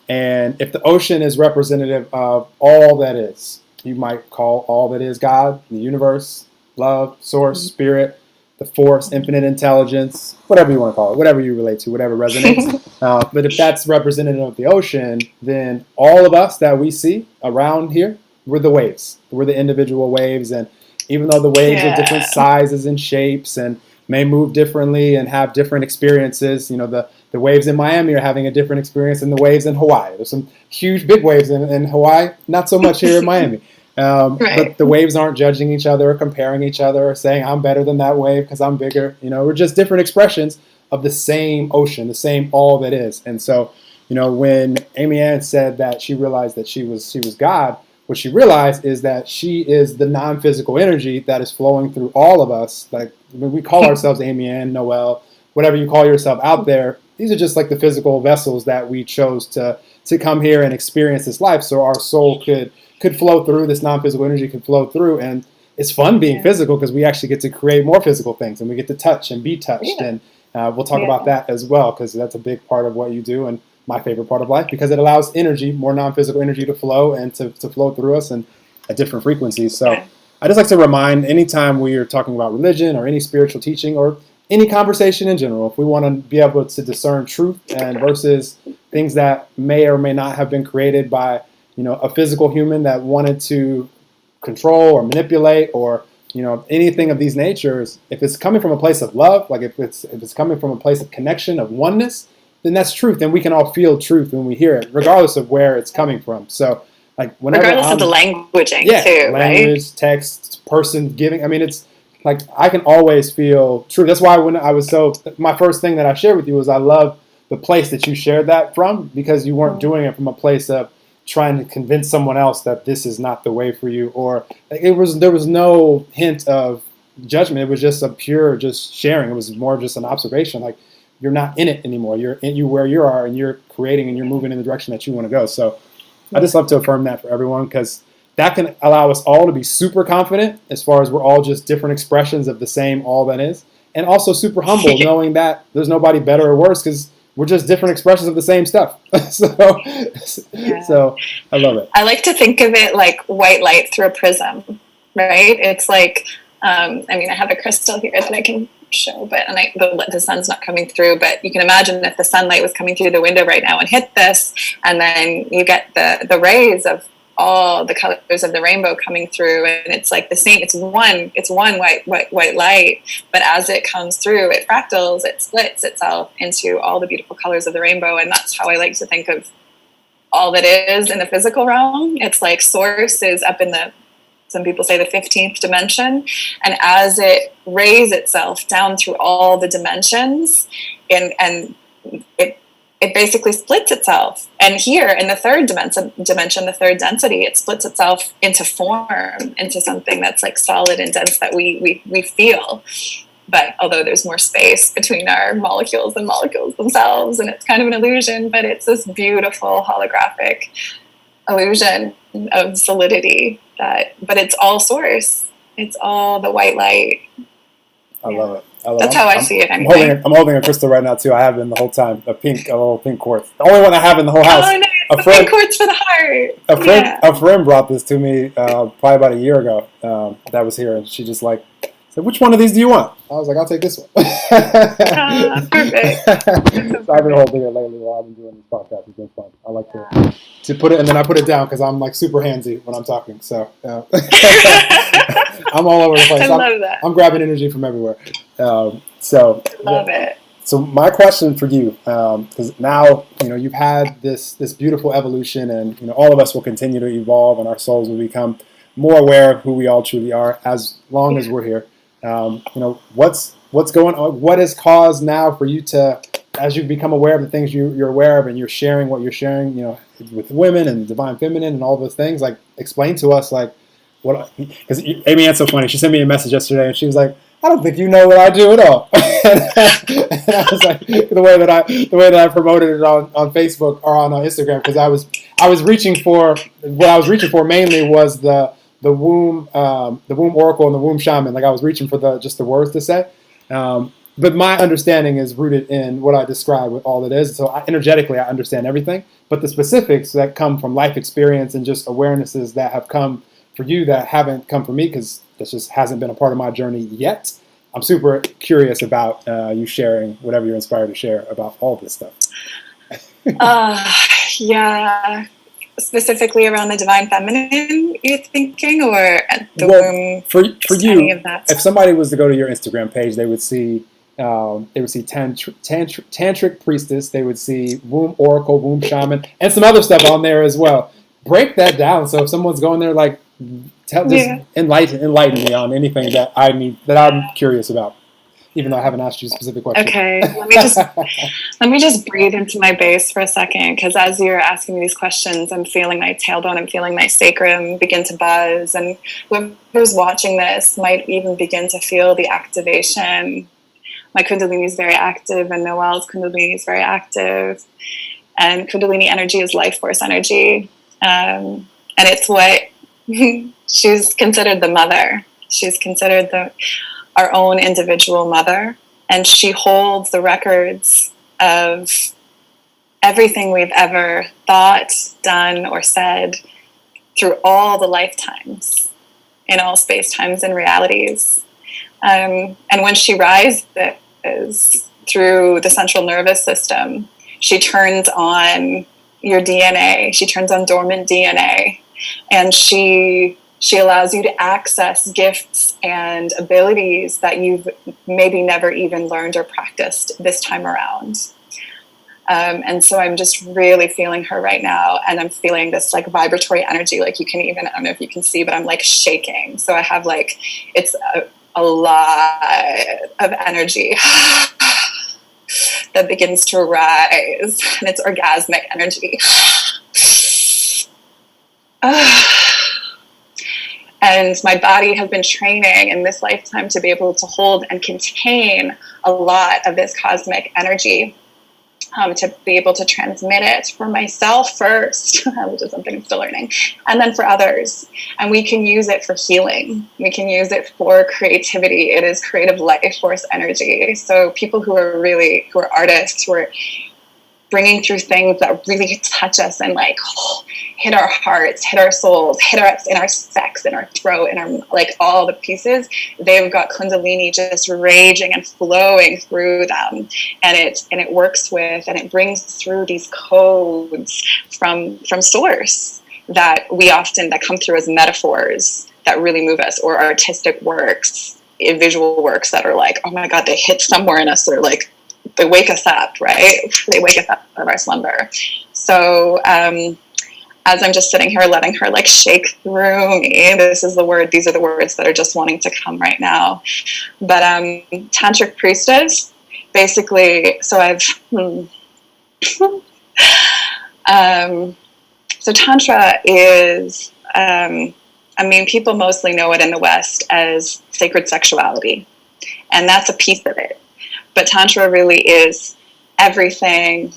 And if the ocean is representative of all that is, you might call all that is God, the universe, love, source, spirit, the force, infinite intelligence, whatever you want to call it, whatever you relate to, whatever resonates. But if that's representative of the ocean, then all of us that we see around here, we're the waves. We're the individual waves. And even though the waves are different sizes and shapes and may move differently and have different experiences, the waves in Miami are having a different experience than the waves in Hawaii. There's some huge big waves in Hawaii, not so much here in Miami. But the waves aren't judging each other or comparing each other or saying I'm better than that wave because I'm bigger. We're just different expressions of the same ocean, the same all that is. And so, when Amy Ann said that she realized that she was God, what she realized is that she is the non-physical energy that is flowing through all of us. Like when we call ourselves Amy Ann, Noel, whatever you call yourself out there, these are just like the physical vessels that we chose to come here and experience this life so our soul could flow through, this non-physical energy could flow through. And it's fun being physical because we actually get to create more physical things and we get to touch and be touched. And we'll talk about that as well because that's a big part of what you do and my favorite part of life because it allows energy, more non-physical energy to flow and to flow through us and at different frequencies. So I just like to remind anytime we are talking about religion or any spiritual teaching or any conversation in general, if we want to be able to discern truth and versus things that may or may not have been created by a physical human that wanted to control or manipulate or, anything of these natures, if it's coming from a place of love, like if it's coming from a place of connection, of oneness, then that's truth. And we can all feel truth when we hear it, regardless of where it's coming from. So like whenever regardless of the languaging too, language, text, person giving, it's like I can always feel truth. That's why when I was my first thing that I shared with you was I love the place that you shared that from because you weren't doing it from a place of trying to convince someone else that this is not the way for you, or there was no hint of judgment. It was just a pure just sharing. It was more just an observation. Like you're not in it anymore. You're where you are, and you're creating and you're moving in the direction that you want to go. So I just love to affirm that for everyone because that can allow us all to be super confident as far as we're all just different expressions of the same all that is, and also super humble knowing that there's nobody better or worse because we're just different expressions of the same stuff. So I love it. I like to think of it like white light through a prism, right? It's like, I have a crystal here that I can show, but the sun's not coming through, but you can imagine if the sunlight was coming through the window right now and hit this, and then you get the rays of all the colors of the rainbow coming through, and it's like the same, it's one white light, but as it comes through, it fractals, it splits itself into all the beautiful colors of the rainbow. And that's how I like to think of all that is in the physical realm. It's like source is up in some people say the 15th dimension, and as it rays itself down through all the dimensions, and it basically splits itself. And here in the third dimension, the third density, it splits itself into form, into something that's like solid and dense that we feel. But although there's more space between our molecules and molecules themselves, and it's kind of an illusion, but it's this beautiful holographic illusion of solidity but it's all source. It's all the white light. I love it. That's how I see it anyway. I'm holding a crystal right now too. I have it in the whole time. A little pink quartz. The only one I have in the whole house. Oh, nice. a friend, quartz for the heart. A friend brought this to me probably about a year ago. That was here, and she just like said, "Which one of these do you want?" I was like, "I'll take this one." Perfect. So I've been holding it lately while I've been doing this podcast. It's been fun. I like to put it, and then I put it down because I'm like super handsy when I'm talking. So I'm all over the place. I love that. I'm grabbing energy from everywhere. Love it. So my question for you, because now you've had this beautiful evolution, and all of us will continue to evolve, and our souls will become more aware of who we all truly are as long as we're here. What's going on? What has caused now for you to, as you become aware of the things you're aware of, and you're sharing what you're sharing, with women and divine feminine and all those things? Like, explain to us, like, what? Because Amy Ann's so funny. She sent me a message yesterday, and she was like, "I don't think you know what I do at all." And I was like, the way that I promoted it on Facebook or on Instagram, because I was reaching for what I was reaching for mainly was the womb oracle and the womb shaman. Like, I was reaching for just the words to say. But my understanding is rooted in what I describe with all it is. So energetically, I understand everything. But the specifics that come from life experience and just awarenesses that have come for you that haven't come for me, because this just hasn't been a part of my journey yet. I'm super curious about you sharing whatever you're inspired to share about all this stuff. Yeah. Specifically around the divine feminine, you're thinking, or the womb? For you, if somebody was to go to your Instagram page, they would see tantric priestess, they would see womb oracle, womb shaman, and some other stuff on there as well. Break that down. So if someone's going there, like, enlighten me on anything that I'm curious about, even though I haven't asked you a specific question. Okay, let me just breathe into my base for a second, because as you're asking me these questions, I'm feeling my tailbone, I'm feeling my sacrum begin to buzz, and whoever's watching this might even begin to feel the activation. My Kundalini is very active, and Noelle's Kundalini is very active, and Kundalini energy is life force energy, and it's what she's considered the mother. She's considered our own individual mother, and she holds the records of everything we've ever thought, done, or said through all the lifetimes, in all space, times, and realities. And when she rises through the central nervous system, she turns on your DNA. She turns on dormant DNA, and she allows you to access gifts and abilities that you've maybe never even learned or practiced this time around. And so I'm just really feeling her right now, and I'm feeling this like vibratory energy. Like, I don't know if you can see, but I'm like shaking. So I have like, it's a lot of energy that begins to rise, and it's orgasmic energy. And my body has been training in this lifetime to be able to hold and contain a lot of this cosmic energy, to be able to transmit it for myself first, which is something I'm still learning, and then for others. And we can use it for healing. We can use it for creativity. It is creative life force energy. So people who are artists, who are bringing through things that really touch us and like hit our hearts, hit our souls, hit us in our sex, in our throat, in our, like, all the pieces. They've got Kundalini just raging and flowing through them, and it works with, and it brings through these codes from source that come through as metaphors that really move us, or artistic works, visual works that are like, oh my God, they hit somewhere in us. They're like, they wake us up, right? They wake us up out of our slumber. So as I'm just sitting here letting her like shake through me, these are the words that are just wanting to come right now. But tantric priestess, basically, so so tantra is, people mostly know it in the West as sacred sexuality, and that's a piece of it. But Tantra really is everything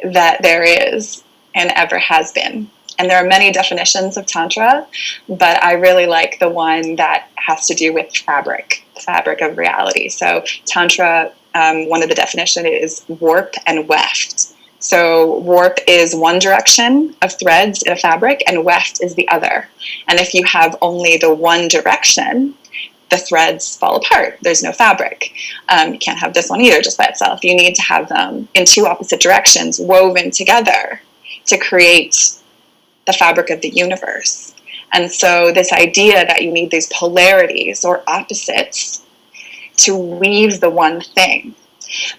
that there is and ever has been. And there are many definitions of Tantra, but I really like the one that has to do with fabric of reality. So Tantra, one of the definitions is warped and weft. So warp is one direction of threads in a fabric, and weft is the other. And if you have only the one direction, the threads fall apart. There's no fabric. You can't have this one either just by itself. You need to have them in two opposite directions woven together to create the fabric of the universe. And so this idea that you need these polarities or opposites to weave the one thing.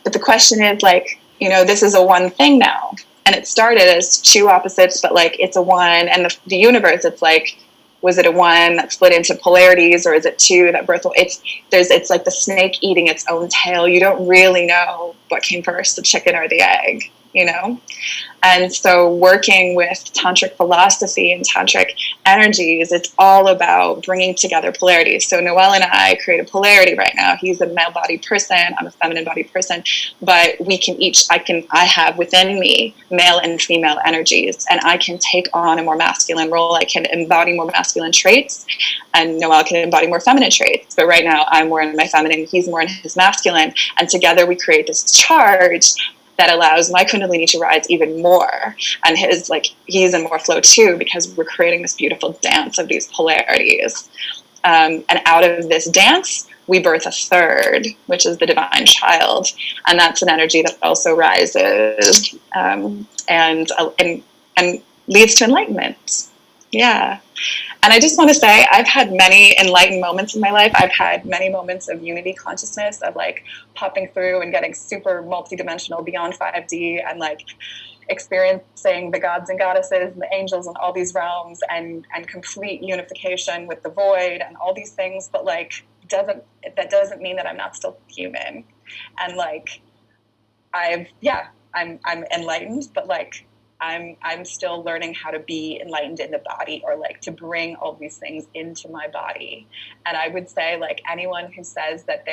But the question is, like, you know, this is a one thing now. And it started as two opposites, but like it's a one. And the universe, it's like, was it a one that split into polarities, or is it two that birthed? It's like the snake eating its own tail. You don't really know what came first, the chicken or the egg, you know? And so working with tantric philosophy and tantric energies, it's all about bringing together polarities. So Noel and I create a polarity right now. He's a male body person, I'm a feminine body person, but we can each, I have within me male and female energies, and I can take on a more masculine role. I can embody more masculine traits, and Noel can embody more feminine traits. But right now I'm more in my feminine, he's more in his masculine, and together we create this charge that allows my kundalini to rise even more, and his, like, he's in more flow too, because we're creating this beautiful dance of these polarities. And out of this dance, we birth a third, which is the divine child, and that's an energy that also rises and leads to enlightenment. Yeah. And I just want to say, I've had many enlightened moments in my life. I've had many moments of unity consciousness, of like popping through and getting super multidimensional beyond 5D, and like experiencing the gods and goddesses and the angels and all these realms, and complete unification with the void and all these things. But like, that doesn't mean that I'm not still human. And like, I'm enlightened, but like, I'm still learning how to be enlightened in the body, or like to bring all these things into my body. And I would say, like, anyone who says that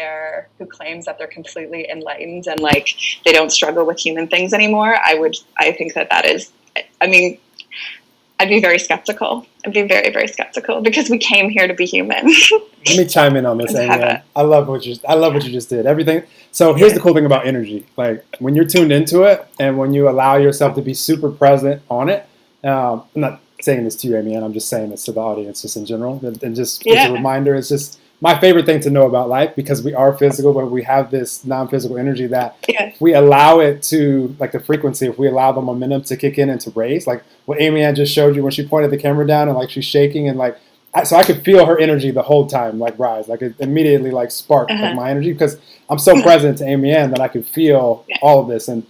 who claims that they're completely enlightened and like they don't struggle with human things anymore, I think that is, I mean, I'd be very skeptical. I'd be very, very skeptical, because we came here to be human. Let me chime in on this, Amy. I love what you just did. Everything. So here's the cool thing about energy. Like, when you're tuned into it, and when you allow yourself to be super present on it. I'm not saying this to you, Amy, and I'm just saying this to the audience, just in general, and just as a reminder. It's just my favorite thing to know about life, because we are physical, but we have this non-physical energy that if we allow it to, like the frequency, if we allow the momentum to kick in and to raise, like what Amy Ann just showed you when she pointed the camera down and like she's shaking, and like, so I could feel her energy the whole time, like rise, like it immediately like sparked like my energy, because I'm so present to Amy Ann that I could feel all of this. And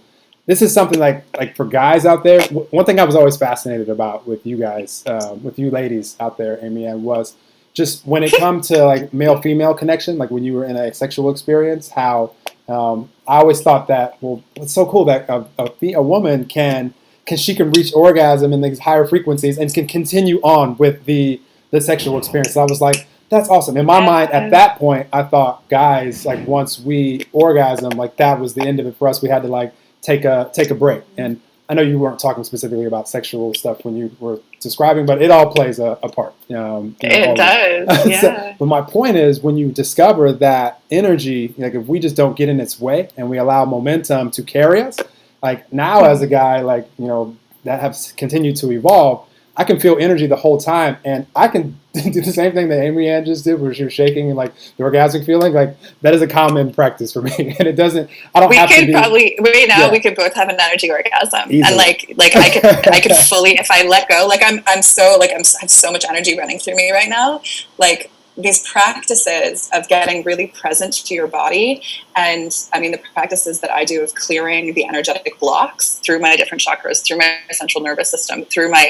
this is something like for guys out there, one thing I was always fascinated about with you guys, with you ladies out there, Amy Ann, was just when it comes to like male-female connection, like when you were in a sexual experience, how I always thought that, well, it's so cool that a woman can reach orgasm in these higher frequencies and can continue on with the sexual experience. So I was like, that's awesome. In my mind, at that point, I thought guys, like, once we orgasm, like that was the end of it for us. We had to like take a break. And I know you weren't talking specifically about sexual stuff when you were describing, but it all plays a part. It does, yeah. So, but my point is, when you discover that energy, like if we just don't get in its way and we allow momentum to carry us, like now as a guy, like, you know, that have continued to evolve, I can feel energy the whole time, and I can do the same thing that Amy Ann just did, where she was shaking and like the orgasmic feeling. Like, that is a common practice for me, and it doesn't. I don't. We could both have an energy orgasm, easily. And like I could fully, if I let go. Like I have so much energy running through me right now. Like, these practices of getting really present to your body, and I mean the practices that I do of clearing the energetic blocks through my different chakras, through my central nervous system, through my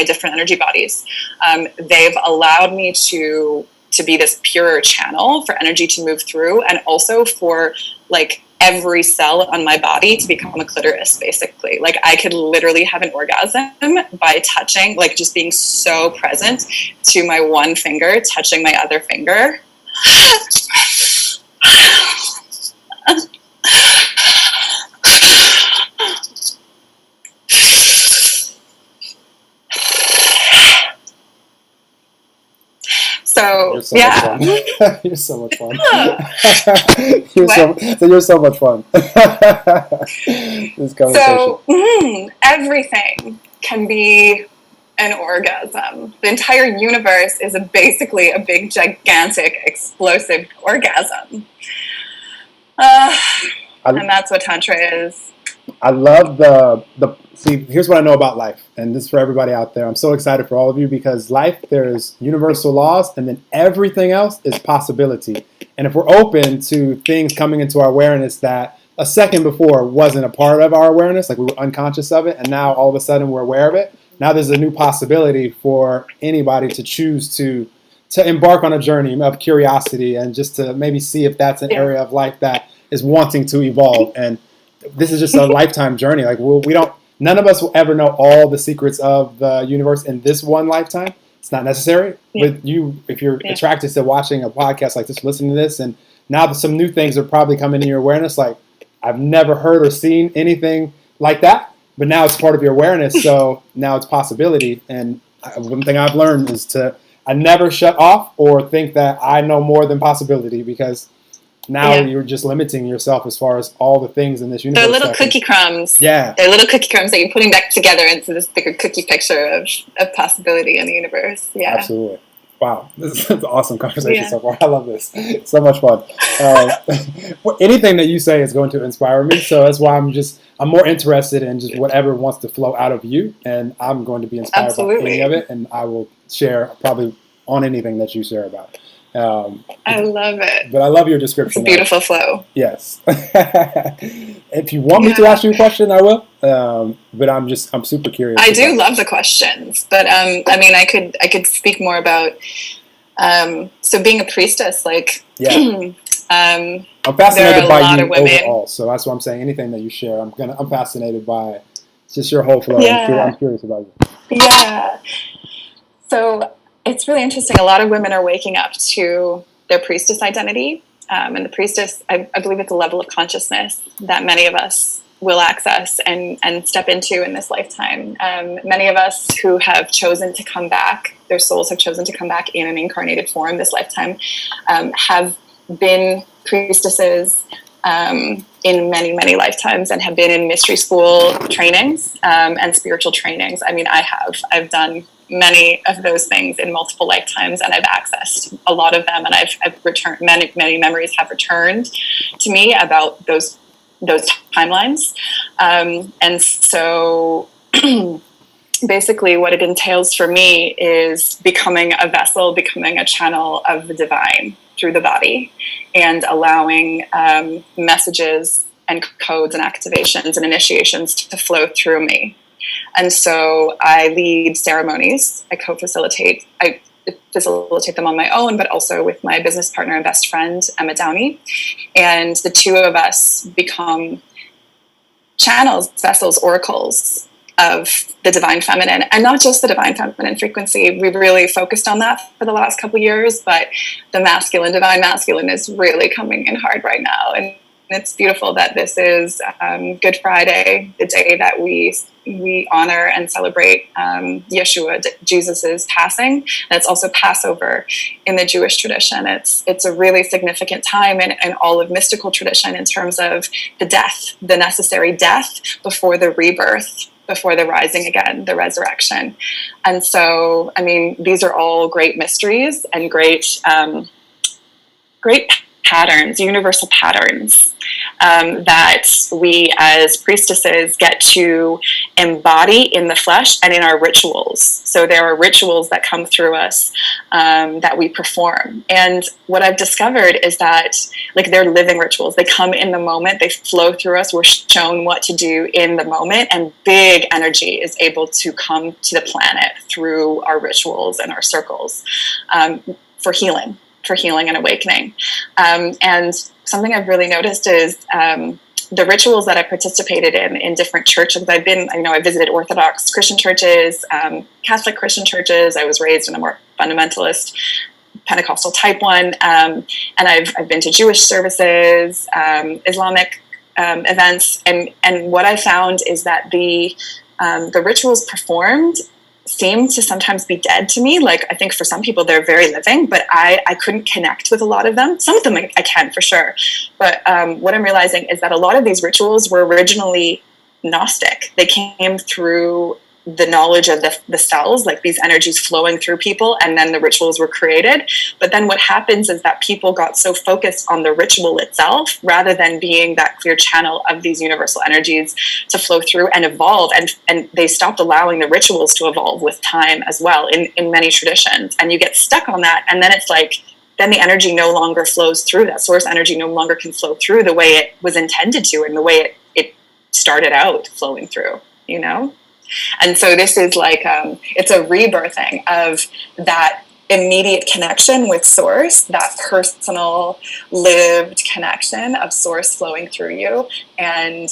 different energy bodies, they've allowed me to be this purer channel for energy to move through, and also for like every cell on my body to become a clitoris, basically. Like, I could literally have an orgasm by touching, like just being so present to my one finger touching my other finger. You're so much fun. You're so much fun. You're so much fun. This conversation. So everything can be an orgasm. The entire universe is basically a big, gigantic, explosive orgasm. And that's what Tantra is. I love see, here's what I know about life, and this is for everybody out there. I'm so excited for all of you because life, there's universal laws, and then everything else is possibility. And if we're open to things coming into our awareness that a second before wasn't a part of our awareness, like we were unconscious of it, and now all of a sudden we're aware of it, now there's a new possibility for anybody to choose to embark on a journey of curiosity and just to maybe see if that's an area of life that is wanting to evolve. And this is just a lifetime journey. Like none of us will ever know all the secrets of the universe in this one lifetime. It's not necessary. But if you're attracted to watching a podcast like this, listening to this, and now some new things are probably coming in your awareness. Like, I've never heard or seen anything like that, but now it's part of your awareness. So now it's possibility. And one thing I've learned is I never shut off or think that I know more than possibility, because now you're just limiting yourself as far as all the things in this universe. They're little cookie crumbs. Yeah. They're little cookie crumbs that you're putting back together into this bigger cookie picture of possibility in the universe. Yeah. Absolutely. Wow. This is an awesome conversation so far. I love this. So much fun. Anything that you say is going to inspire me. So that's why I'm more interested in just whatever wants to flow out of you. And I'm going to be inspired by any of it. And I will share probably on anything that you share about. I love it. But I love your description. It's a beautiful flow. Yes. If you want me to ask you a question, I will. But I'm super curious. I do love the questions, but I mean, I could speak more about so being a priestess, like I'm fascinated by you overall. So that's what I'm saying. Anything that you share, I'm fascinated by just your whole flow. Yeah. I'm curious about you. Yeah. So it's really interesting. A lot of women are waking up to their priestess identity. And the priestess, I believe it's a level of consciousness that many of us will access and step into in this lifetime. Many of us who have chosen to come back, their souls have chosen to come back in an incarnated form this lifetime, have been priestesses in many, many lifetimes and have been in mystery school trainings and spiritual trainings. I mean, I've done many of those things in multiple lifetimes, and I've accessed a lot of them, and I've returned many memories have returned to me about those timelines, and so basically what it entails for me is becoming a vessel, becoming a channel of the divine through the body, and allowing messages and codes and activations and initiations to flow through me. And so I lead ceremonies. I co-facilitate. I facilitate them on my own, but also with my business partner and best friend, Emma Downey. And the two of us become channels, vessels, oracles of the divine feminine, and not just the divine feminine frequency. We've really focused on that for the last couple of years, but the divine masculine is really coming in hard right now. And it's beautiful that this is Good Friday, the day that we honor and celebrate Yeshua, Jesus's passing. And it's also Passover in the Jewish tradition. It's a really significant time in all of mystical tradition in terms of the death, the necessary death before the rebirth, before the rising again, the resurrection. And so, I mean, these are all great mysteries and great patterns, universal patterns that we as priestesses get to embody in the flesh and in our rituals. So there are rituals that come through us that we perform. And what I've discovered is that, like, they're living rituals. They come in the moment, they flow through us. We're shown what to do in the moment, and big energy is able to come to the planet through our rituals and our circles for healing and awakening. And something I've really noticed is the rituals that I participated in different churches. I visited Orthodox Christian churches, Catholic Christian churches. I was raised in a more fundamentalist Pentecostal type one. And I've been to Jewish services, Islamic events. And what I found is that the rituals performed seem to sometimes be dead to me. Like, I think for some people they're very living, but I couldn't connect with a lot of them. Some of them I can for sure. But what I'm realizing is that a lot of these rituals were originally Gnostic. They came through the knowledge of the cells, like these energies flowing through people, and then the rituals were created. But then what happens is that people got so focused on the ritual itself rather than being that clear channel of these universal energies to flow through and evolve, and they stopped allowing the rituals to evolve with time as well in many traditions. And you get stuck on that, and then it's like, then the energy no longer flows through. That source energy no longer can flow through the way it was intended to, and the way it started out flowing through, you know? And so this is like, it's a rebirthing of that immediate connection with source, that personal lived connection of source flowing through you, and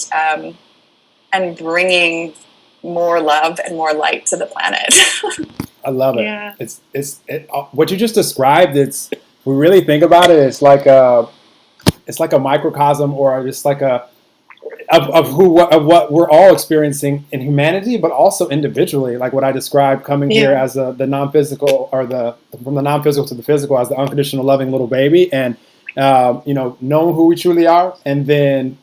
bringing more love and more light to the planet. I love it. Yeah. What you just described. If we really think about it, it's like a microcosm, or just like of what we're all experiencing in humanity, but also individually, like what I described, coming here as the non-physical, or from the non-physical to the physical, as the unconditional loving little baby, and knowing who we truly are, and then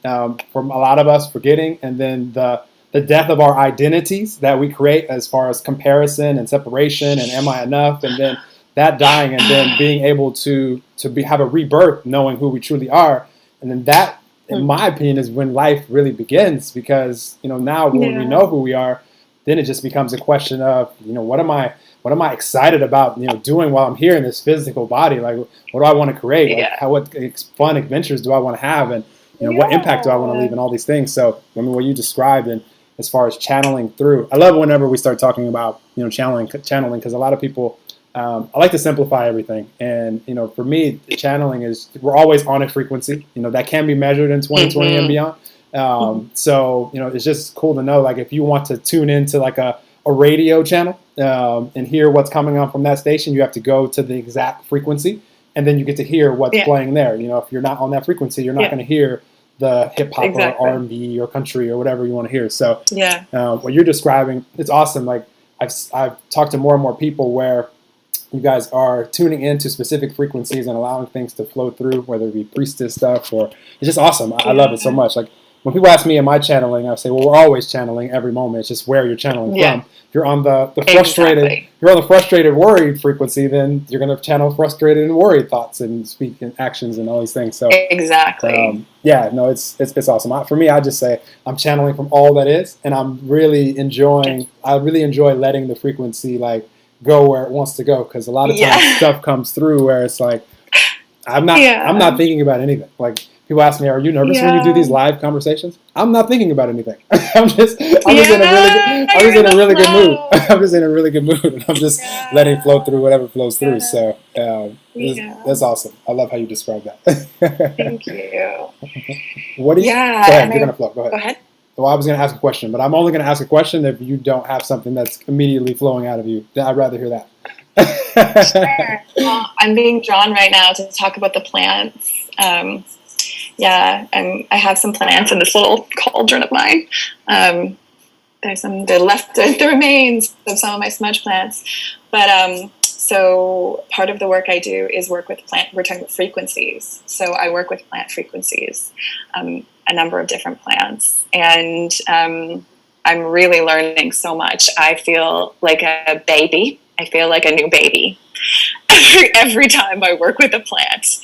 from a lot of us forgetting, and then the death of our identities that we create as far as comparison and separation, and am I enough, and then that dying, and then being able to have a rebirth, knowing who we truly are, and then that, in my opinion, is when life really begins, because now when we know who we are, then it just becomes a question of what am I excited about doing while I'm here in this physical body? Like, what do I want to create? Like, what fun adventures do I want to have, and what impact do I want to leave, and all these things. So what you described, and as far as channeling through, I love whenever we start talking about channeling, because a lot of people. I like to simplify everything, and for me, channeling is, we're always on a frequency, that can be measured in 2020 and beyond. So it's just cool to know, like, if you want to tune into like a radio channel and hear what's coming on from that station, you have to go to the exact frequency, and then you get to hear what's playing there. If you're not on that frequency, you're not going to hear the hip hop or R&B or country or whatever you want to hear. So what you're describing, it's awesome. Like, I've talked to more and more people where you guys are tuning into specific frequencies and allowing things to flow through, whether it be priestess stuff, or it's just awesome. I love it so much. Like, when people ask me, am I channeling? I say, well, we're always channeling every moment. It's just where you're channeling from. If you're on the frustrated, you're on the frustrated, worried frequency, then you're going to channel frustrated and worried thoughts and speak and actions and all these things. So it's awesome. For me, I just say I'm channeling from all that is, and I really enjoy letting the frequency go where it wants to go, because a lot of times stuff comes through where it's like I'm not thinking about anything. Like, people ask me, are you nervous when you do these live conversations? I'm not thinking about anything. I'm just in a really good mood. I'm just in a really good mood, and I'm just letting flow through whatever flows through. So that's awesome. I love how you describe that. Thank you. What do you? Go ahead. You're gonna flow. Go ahead. Well, I was going to ask a question, but I'm only going to ask a question if you don't have something that's immediately flowing out of you. I'd rather hear that. Sure. Well, I'm being drawn right now to talk about the plants. And I have some plants in this little cauldron of mine. There's the remains of some of my smudge plants. But so part of the work I do is work with we're talking about frequencies. So I work with plant frequencies. A number of different plants, and I'm really learning so much. I feel like a baby. I feel like a new baby every time I work with a plant.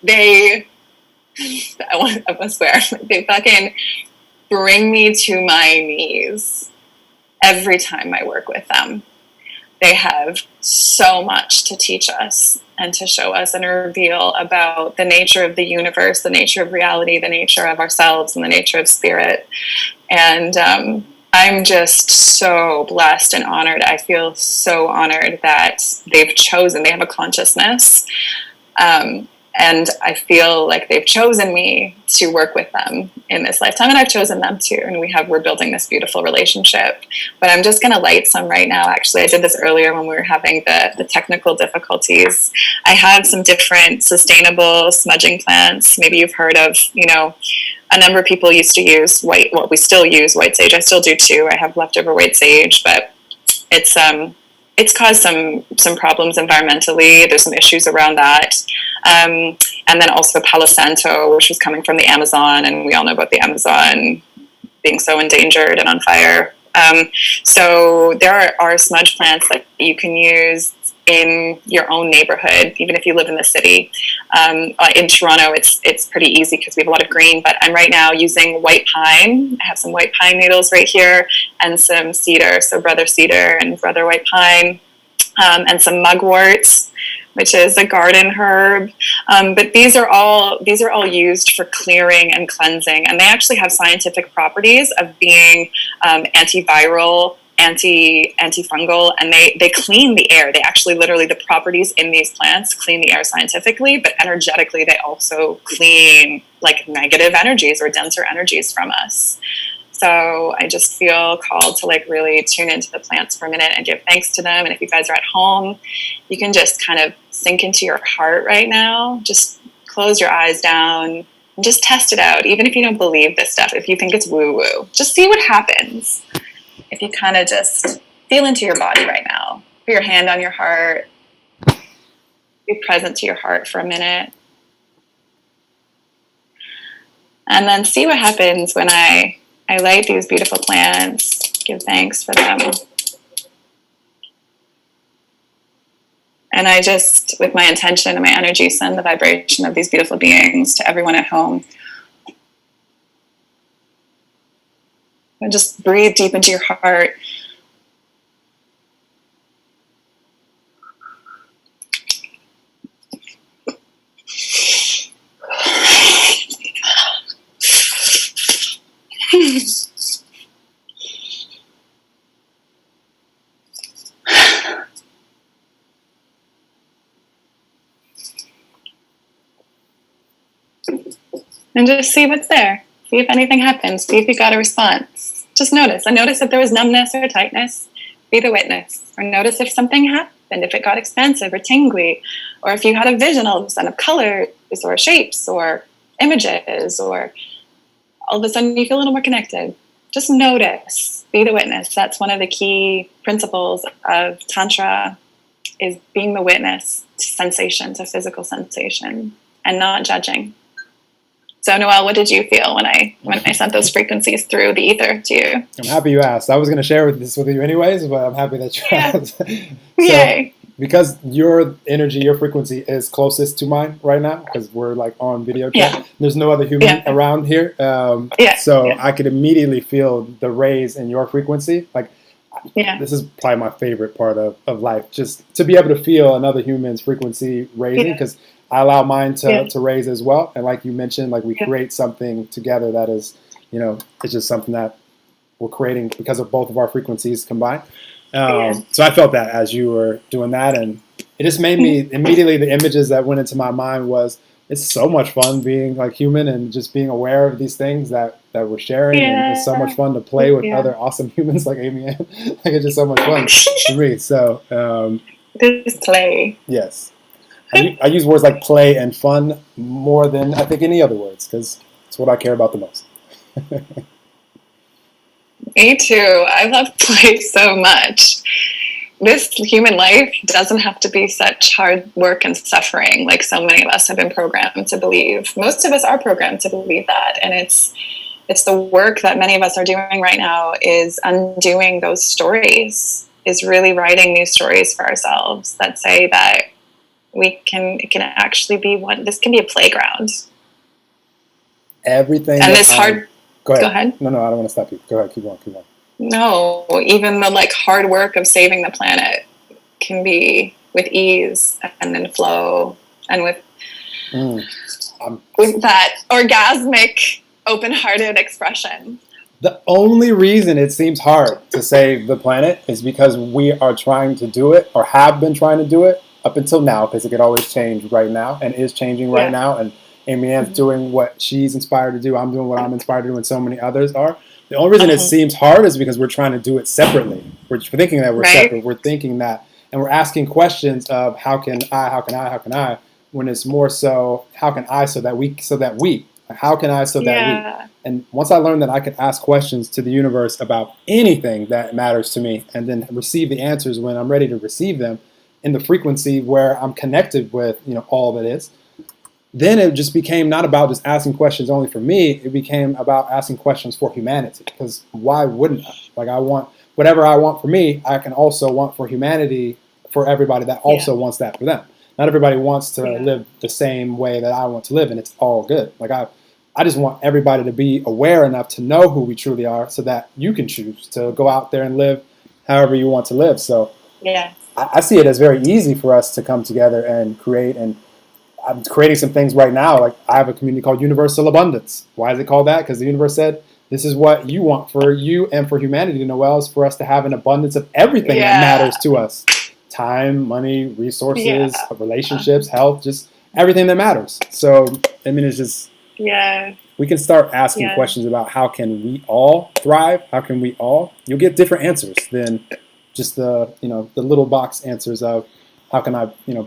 I want to swear, they fucking bring me to my knees every time I work with them. They have so much to teach us and to show us and reveal about the nature of the universe, the nature of reality, the nature of ourselves, and the nature of spirit. And I'm just so blessed and honored. I feel so honored that they have a consciousness. And I feel like they've chosen me to work with them in this lifetime, and I've chosen them too. And we're building this beautiful relationship. But I'm just going to light some right now. Actually, I did this earlier when we were having the technical difficulties. I have some different sustainable smudging plants. Maybe you've heard of, a number of people used to use we still use white sage. I still do too. I have leftover white sage, but it's caused some problems environmentally. There's some issues around that. And then also Palo Santo, which was coming from the Amazon, and we all know about the Amazon being so endangered and on fire. So there are smudge plants that you can use in your own neighborhood, even if you live in the city. In Toronto, it's pretty easy because we have a lot of green, but I'm right now using white pine. I have some white pine needles right here and some cedar, so brother cedar and brother white pine, and some mugwort, which is a garden herb. But these are all used for clearing and cleansing, and they actually have scientific properties of being antiviral, antifungal, and they clean the air. They actually literally, the properties in these plants clean the air scientifically, but energetically they also clean like negative energies or denser energies from us. So I just feel called to like really tune into the plants for a minute and give thanks to them. And if you guys are at home, you can just kind of sink into your heart right now. Just close your eyes down and just test it out. Even if you don't believe this stuff, if you think it's woo-woo, just see what happens. If you kind of just feel into your body right now, put your hand on your heart, be present to your heart for a minute, and then see what happens when I light these beautiful plants, give thanks for them. And I just, with my intention and my energy, send the vibration of these beautiful beings to everyone at home. And just breathe deep into your heart. And just see what's there. See if anything happens. See if you got a response. Just notice. And notice if there was numbness or tightness. Be the witness. Or notice if something happened, if it got expansive or tingly, or if you had a vision all of a sudden of colors or shapes or images, or all of a sudden you feel a little more connected. Just notice. Be the witness. That's one of the key principles of Tantra, is being the witness to sensation, to physical sensation, and not judging. So, Noelle, what did you feel when I sent those frequencies through the ether to you? I'm happy you asked. I was going to share this with you anyways, but I'm happy that you asked. So, yay. Because your energy, your frequency is closest to mine right now, because we're like on video chat. Yeah. There's no other human around here. So I could immediately feel the raise in your frequency. Like, this is probably my favorite part of life, just to be able to feel another human's frequency raising, because I allow mine to raise as well. And like you mentioned, like we create something together that is, it's just something that we're creating because of both of our frequencies combined. So I felt that as you were doing that, and it just made me immediately, the images that went into my mind was, it's so much fun being like human and just being aware of these things that we're sharing. And it's so much fun to play with other awesome humans like Amy Ann. Like, it's just so much fun to me. So this play. Yes. I use words like play and fun more than I think any other words, because it's what I care about the most. Me too. I love play so much. This human life doesn't have to be such hard work and suffering like so many of us have been programmed to believe. Most of us are programmed to believe that, and it's the work that many of us are doing right now, is undoing those stories, is really writing new stories for ourselves that say that it can actually be this can be a playground. Everything. And this hard. Go ahead. Go ahead. No, I don't want to stop you. Go ahead. Keep going. No, even the like hard work of saving the planet can be with ease and then flow, and with that orgasmic, open-hearted expression. The only reason it seems hard to save the planet is because we are trying to do it, or have been trying to do it up until now, because it could always change right now, and is changing right now. And Amy Ann's doing what she's inspired to do. I'm doing what I'm inspired to do, and so many others are. The only reason it seems hard is because we're trying to do it separately. We're thinking that we're separate. We're thinking that, and we're asking questions of how can I, when it's more so how can I, so that we How can I, so that and once I learned that I could ask questions to the universe about anything that matters to me and then receive the answers when I'm ready to receive them in the frequency where I'm connected with, all that is, then it just became not about just asking questions only for me. It became about asking questions for humanity, because why wouldn't I? Like, I want whatever I want for me, I can also want for humanity, for everybody that also wants that for them. Not everybody wants to live the same way that I want to live, and it's all good. Like, I just want everybody to be aware enough to know who we truly are, so that you can choose to go out there and live however you want to live. So I see it as very easy for us to come together and create, and I'm creating some things right now. Like, I have a community called Universal Abundance. Why is it called that? Because the universe said, this is what you want for you and for humanity, Noelle, is for us to have an abundance of everything that matters to us. Time, money, resources, relationships, health, just everything that matters. So, I mean, it's just, we can start asking questions about how can we all thrive? How can we all? You'll get different answers than just the little box answers of how can I,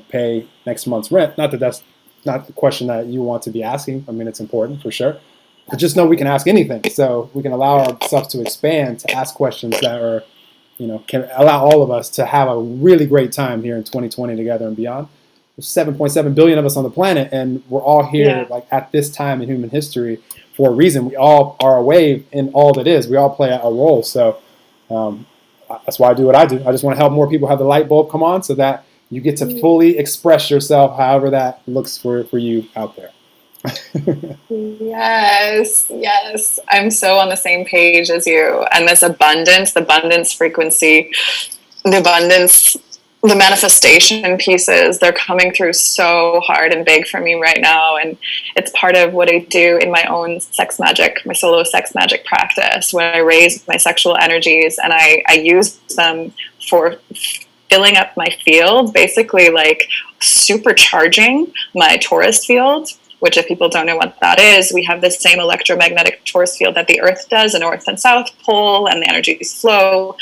pay next month's rent? Not that that's not the question that you want to be asking. I mean, it's important for sure. But just know we can ask anything. So we can allow ourselves to expand, to ask questions that are, can allow all of us to have a really great time here in 2020 together and beyond. There's 7.7 billion of us on the planet, and we're all here like at this time in human history for a reason. We all are a wave in all that is. We all play a role. So that's why I do what I do. I just want to help more people have the light bulb come on, so that you get to fully express yourself however that looks for you out there. Yes. I'm so on the same page as you. And this abundance, the abundance frequency, the abundance, the manifestation pieces, they're coming through so hard and big for me right now. And it's part of what I do in my own sex magic, my solo sex magic practice, when I raise my sexual energies and I use them for filling up my field, basically like supercharging my torus field, which, if people don't know what that is, we have the same electromagnetic torus field that the Earth does, a north and south pole, and the energies flow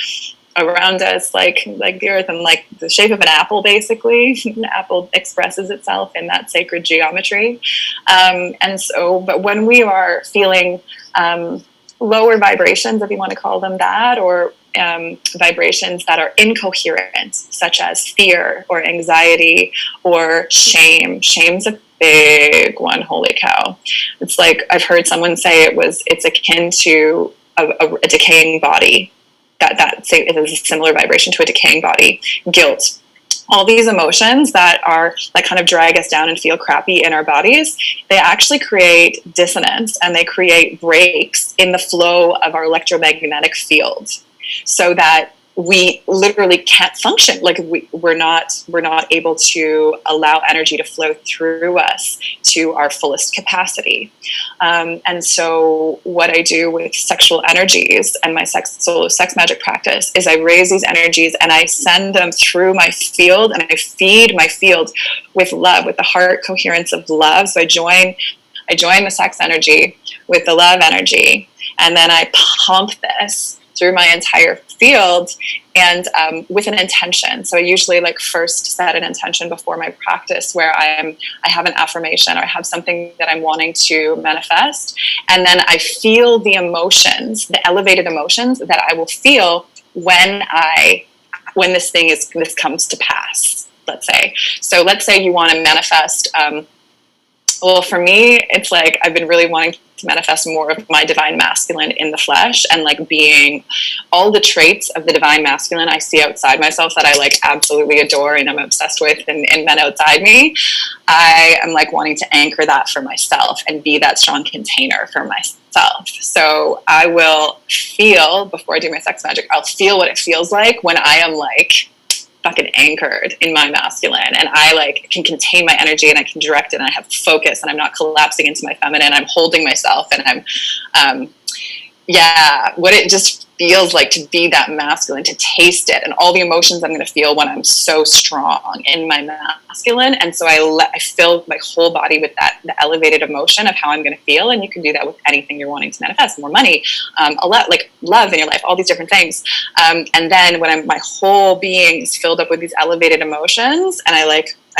around us like the Earth, and like the shape of an apple, basically. An apple expresses itself in that sacred geometry. And so, but when we are feeling lower vibrations, if you want to call them that, or vibrations that are incoherent, such as fear or anxiety or shame. Shame's a big one, holy cow. It's like, I've heard someone say it's akin to a decaying body. That say it is a similar vibration to a decaying body. Guilt. All these emotions that are like kind of drag us down and feel crappy in our bodies, they actually create dissonance, and they create breaks in the flow of our electromagnetic field, so that we literally can't function. Like we're not able to allow energy to flow through us to our fullest capacity. And so what I do with sexual energies and my solo sex magic practice is I raise these energies and I send them through my field, and I feed my field with love, with the heart coherence of love. So I join the sex energy with the love energy, and then I pump this through my entire field, and with an intention. So I usually first set an intention before my practice, where I have an affirmation, or I have something that I'm wanting to manifest, and then I feel the emotions, the elevated emotions that I will feel when this comes to pass. Let's say you want to manifest. Well, for me, it's like I've been really wanting to manifest more of my divine masculine in the flesh, and being all the traits of the divine masculine I see outside myself that I absolutely adore and I'm obsessed with in men outside me. I am wanting to anchor that for myself and be that strong container for myself. So I will feel, before I do my sex magic, I'll feel what it feels like when I am fucking anchored in my masculine, and I can contain my energy, and I can direct it, and I have focus, and I'm not collapsing into my feminine. I'm holding myself, and I'm what it just feels like to be that masculine, to taste it, and all the emotions I'm going to feel when I'm so strong in my masculine. And so I fill my whole body with the elevated emotion of how I'm going to feel. And you can do that with anything you're wanting to manifest: more money, a lot, love in your life, all these different things. And then when my whole being is filled up with these elevated emotions, and I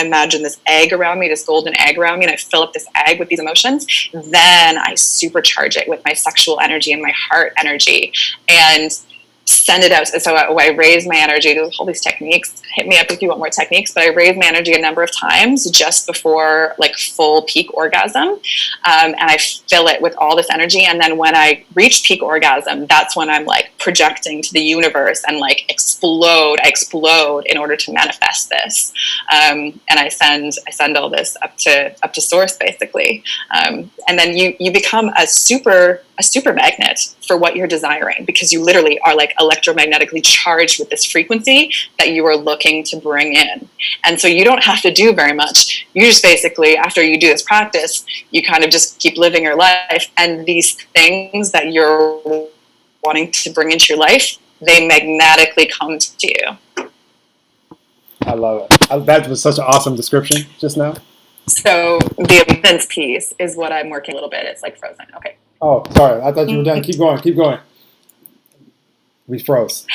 imagine this egg around me, this golden egg around me, and I fill up this egg with these emotions, then I supercharge it with my sexual energy and my heart energy and send it out. So I raise my energy to all these techniques. Hit me up if you want more techniques, but I raise my energy a number of times just before like full peak orgasm. And I fill it with all this energy. And then when I reach peak orgasm, that's when I'm like projecting to the universe and like I explode in order to manifest this. And I send all this up to source basically. And then you become a super magnet for what you're desiring, because you literally are like electromagnetically charged with this frequency that you are looking to bring in. And so you don't have to do very much. You just basically, after you do this practice, you kind of just keep living your life, and these things that you're wanting to bring into your life, they magnetically come to you. I love it. That was such an awesome description just now. So the abundance piece is what I'm working a little bit. It's like frozen. Okay. Oh, sorry. I thought you were done. Keep going. We froze.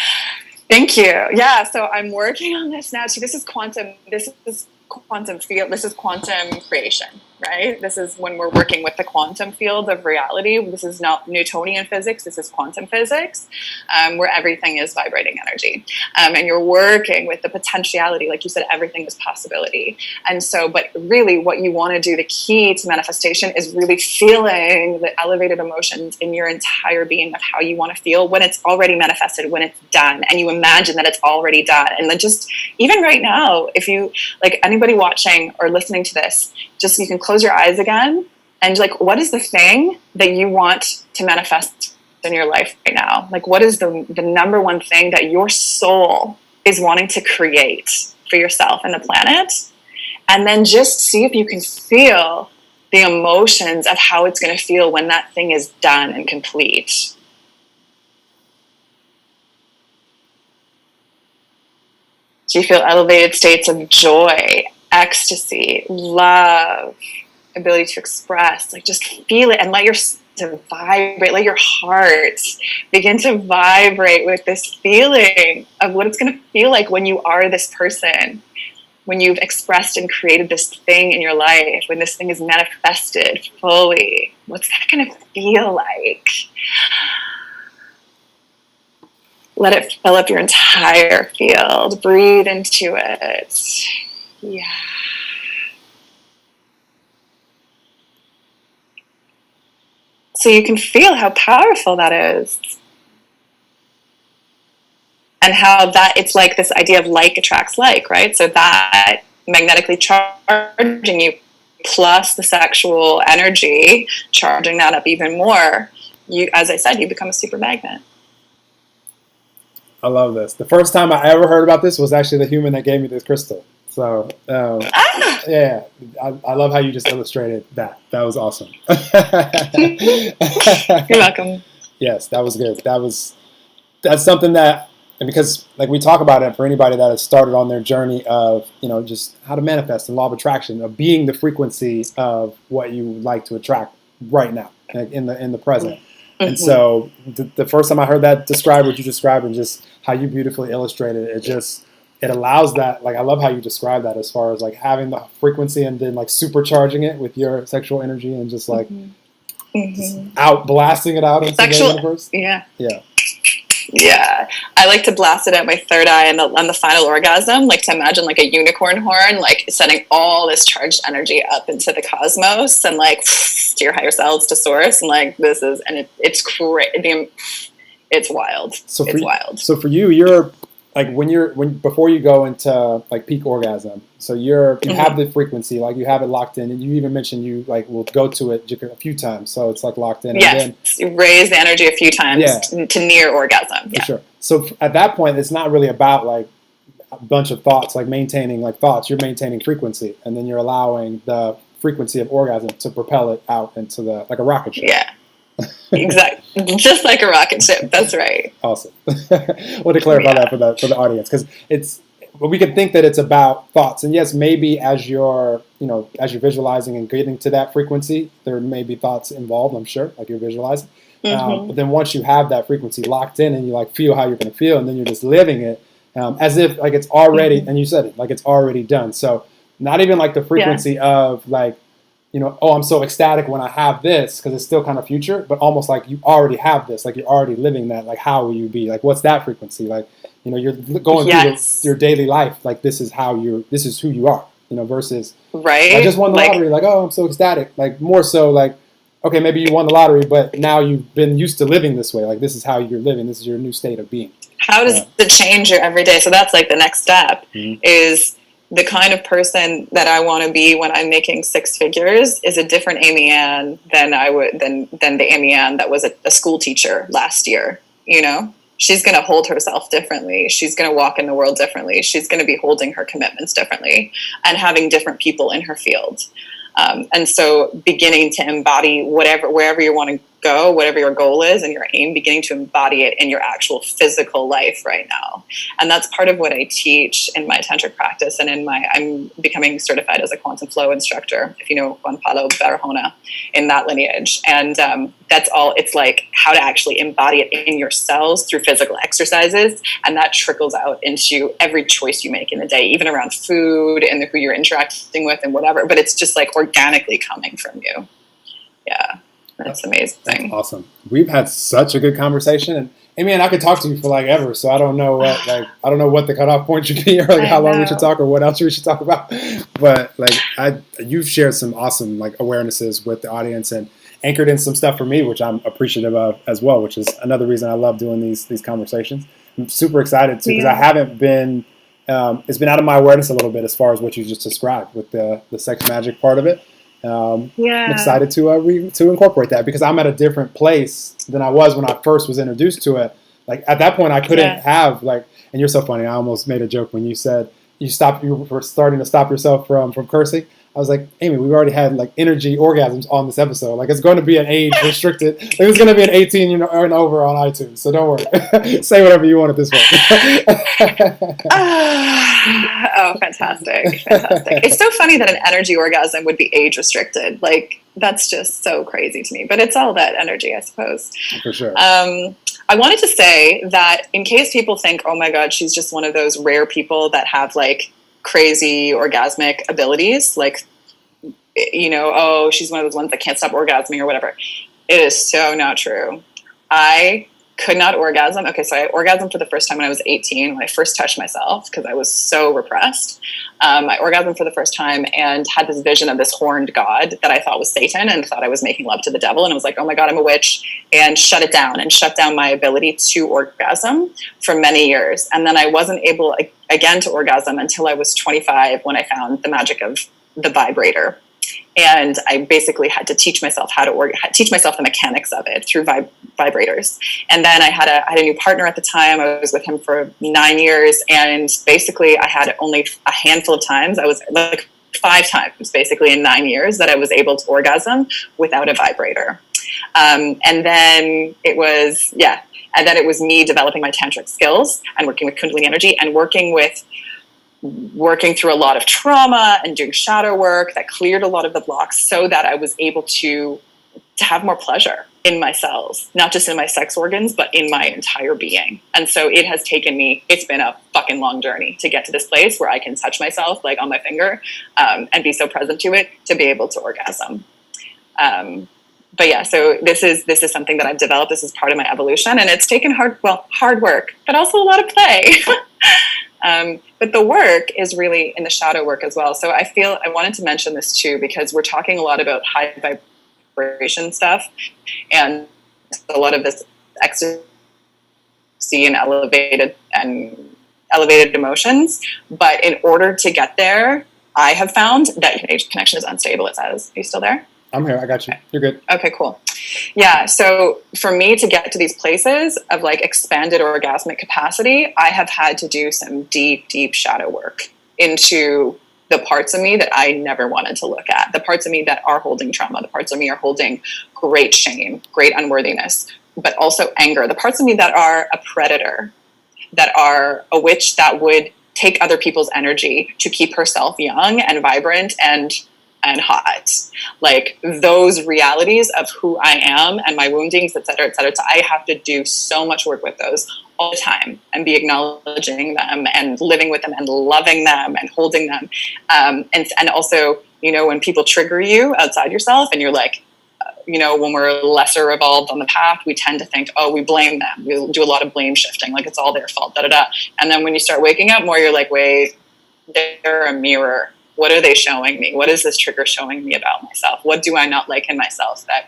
Thank you. Yeah, so I'm working on this now. See, this is quantum field. This is quantum creation, right? This is when we're working with the quantum field of reality. This is not Newtonian physics. This is quantum physics, where everything is vibrating energy. And you're working with the potentiality. Like you said, everything is possibility. And so, but really what you want to do, the key to manifestation is really feeling the elevated emotions in your entire being of how you want to feel when it's already manifested, when it's done. And you imagine that it's already done. And then just, even right now, if you, like anybody watching or listening to this, just you can close your eyes again and like, what is the thing that you want to manifest in your life right now? Like, what is the number one thing that your soul is wanting to create for yourself and the planet? And then just see if you can feel the emotions of how it's going to feel when that thing is done and complete. Do you feel elevated states of joy, ecstasy, love, ability to express? Like, just feel it and let to vibrate. Let your heart begin to vibrate with this feeling of what it's going to feel like when you are this person, when you've expressed and created this thing in your life, when this thing is manifested fully. What's that going to feel like? Let it fill up your entire field. Breathe into it. Yeah. So you can feel how powerful that is. And how that it's like this idea of like attracts like, right? So that magnetically charging you plus the sexual energy, charging that up even more, you, as I said, you become a super magnet. I love this. The first time I ever heard about this was actually the human that gave me this crystal. So, yeah, I love how you just illustrated that. That was awesome. You're welcome. Yes, that was good. That's something that, and because like we talk about it for anybody that has started on their journey of, you know, just how to manifest and law of attraction, of being the frequency of what you would like to attract right now, like in the present. Mm-hmm. And so the first time I heard that describe what you described and just how you beautifully illustrated it, it allows that, like, I love how you describe that as far as like having the frequency and then like supercharging it with your sexual energy and just like just out blasting it out into the universe. Yeah. I like to blast it at my third eye on the final orgasm, like to imagine like a unicorn horn, like sending all this charged energy up into the cosmos and like to your higher selves, to source, and like it's great. It's wild. Wild. So for you, you're like when before you go into like peak orgasm, so you have the frequency, like you have it locked in, and you even mentioned you like will go to it a few times, so it's like locked in. Yes, and then, raise the energy a few times to near orgasm. Yeah, for sure. So at that point, it's not really about like a bunch of thoughts, like maintaining like thoughts. You're maintaining frequency, and then you're allowing the frequency of orgasm to propel it out into like a rocket ship. Yeah. Exactly, just like a rocket ship. That's right. Awesome. Well, to clarify that for the audience, because we can think that it's about thoughts, and yes, maybe as you're visualizing and getting to that frequency, there may be thoughts involved. I'm sure, like you're visualizing. But then once you have that frequency locked in, and you like feel how you're going to feel, and then you're just living it as if like it's already, and you said it like it's already done. So Not even like the frequency of like, you know, oh, I'm so ecstatic when I have this because it's still kind of future, but almost like you already have this, like you're already living that. Like, how will you be? Like, what's that frequency? Like, you know, you're going through your daily life. Like, this is who you are, you know, versus, I just won the lottery. Like, oh, I'm so ecstatic. Like, more so like, okay, maybe you won the lottery, but now you've been used to living this way. Like, this is how you're living. This is your new state of being. How does it change your everyday? So that's like the next step is the kind of person that I want to be when I'm making six figures is a different Amy Ann than the Amy Ann that was a school teacher last year. You know, she's going to hold herself differently. She's going to walk in the world differently. She's going to be holding her commitments differently and having different people in her field. And so beginning to embody wherever you want to go, whatever your goal is and your aim, beginning to embody it in your actual physical life right now. And that's part of what I teach in my tantric practice and I'm becoming certified as a quantum flow instructor, if you know Juan Pablo Barahona, in that lineage. And that's all, it's like how to actually embody it in your cells through physical exercises. And that trickles out into every choice you make in the day, even around food and who you're interacting with and whatever, but it's just like organically coming from you. Yeah. That's amazing. That's awesome. We've had such a good conversation, and Amy, and I could talk to you for like ever. So I don't know what the cutoff point should be, or like how long we should talk, or what else we should talk about. But like you've shared some awesome like awarenesses with the audience and anchored in some stuff for me, which I'm appreciative of as well. Which is another reason I love doing these conversations. I'm super excited too because I haven't been. It's been out of my awareness a little bit as far as what you just described with the sex magic part of it. I'm excited to incorporate that because I'm at a different place than I was when I first was introduced to it. Like at that point, I couldn't have like. And you're so funny. I almost made a joke when you said you were starting to stop yourself from cursing. I was like, Amy, we've already had like energy orgasms on this episode. Like it's going to be an age restricted. Like, it's going to be an 18 and over on iTunes. So don't worry. Say whatever you want at this point. Oh, fantastic. It's so funny that an energy orgasm would be age restricted. Like that's just so crazy to me, but it's all that energy, I suppose. For sure. I wanted to say that in case people think, oh my God, she's just one of those rare people that have like crazy orgasmic abilities, like, you know, oh, she's one of those ones that can't stop orgasming or whatever. It is so not true. I could not orgasm. Okay, so I orgasmed for the first time when I was 18, when I first touched myself because I was so repressed. I orgasmed for the first time and had this vision of this horned god that I thought was Satan and thought I was making love to the devil. And I was like, oh my God, I'm a witch, and shut it down and shut down my ability to orgasm for many years. And then I wasn't able again to orgasm until I was 25 when I found the magic of the vibrator. And I basically had to teach myself teach myself the mechanics of it through vibrators. And then I had a new partner at the time. I was with him for 9 years. And basically I had only a handful of times. I was like 5 times basically in 9 years that I was able to orgasm without a vibrator. And then it was, and then it was me developing my tantric skills and working with Kundalini energy and working through a lot of trauma and doing shadow work that cleared a lot of the blocks so that I was able to have more pleasure in my cells, not just in my sex organs, but in my entire being. And so it has taken me, it's been a fucking long journey to get to this place where I can touch myself like on my finger and be so present to it to be able to orgasm. But yeah, so this is something that I've developed. This is part of my evolution, and it's taken hard work, but also a lot of play. But the work is really in the shadow work as well. So I wanted to mention this too, because we're talking a lot about high vibration stuff and a lot of this ecstasy and elevated emotions. But in order to get there, I have found that connection is unstable, it says. Are you still there? I'm here. I got you. You're good. Okay, cool. Yeah. So for me to get to these places of like expanded orgasmic capacity, I have had to do some deep, deep shadow work into the parts of me that I never wanted to look at, the parts of me that are holding trauma, the parts of me are holding great shame, great unworthiness, but also anger, the parts of me that are a predator, that are a witch that would take other people's energy to keep herself young and vibrant and and hot. Like those realities of who I am and my woundings, et cetera, et cetera. So I have to do so much work with those all the time and be acknowledging them and living with them and loving them and holding them. And also, you know, when people trigger you outside yourself and you're like, you know, when we're lesser evolved on the path, we tend to think, oh, we blame them. We do a lot of blame shifting, like it's all their fault, da-da-da. And then when you start waking up more, you're like, wait, they're a mirror. What are they showing me? What is this trigger showing me about myself? What do I not like in myself that,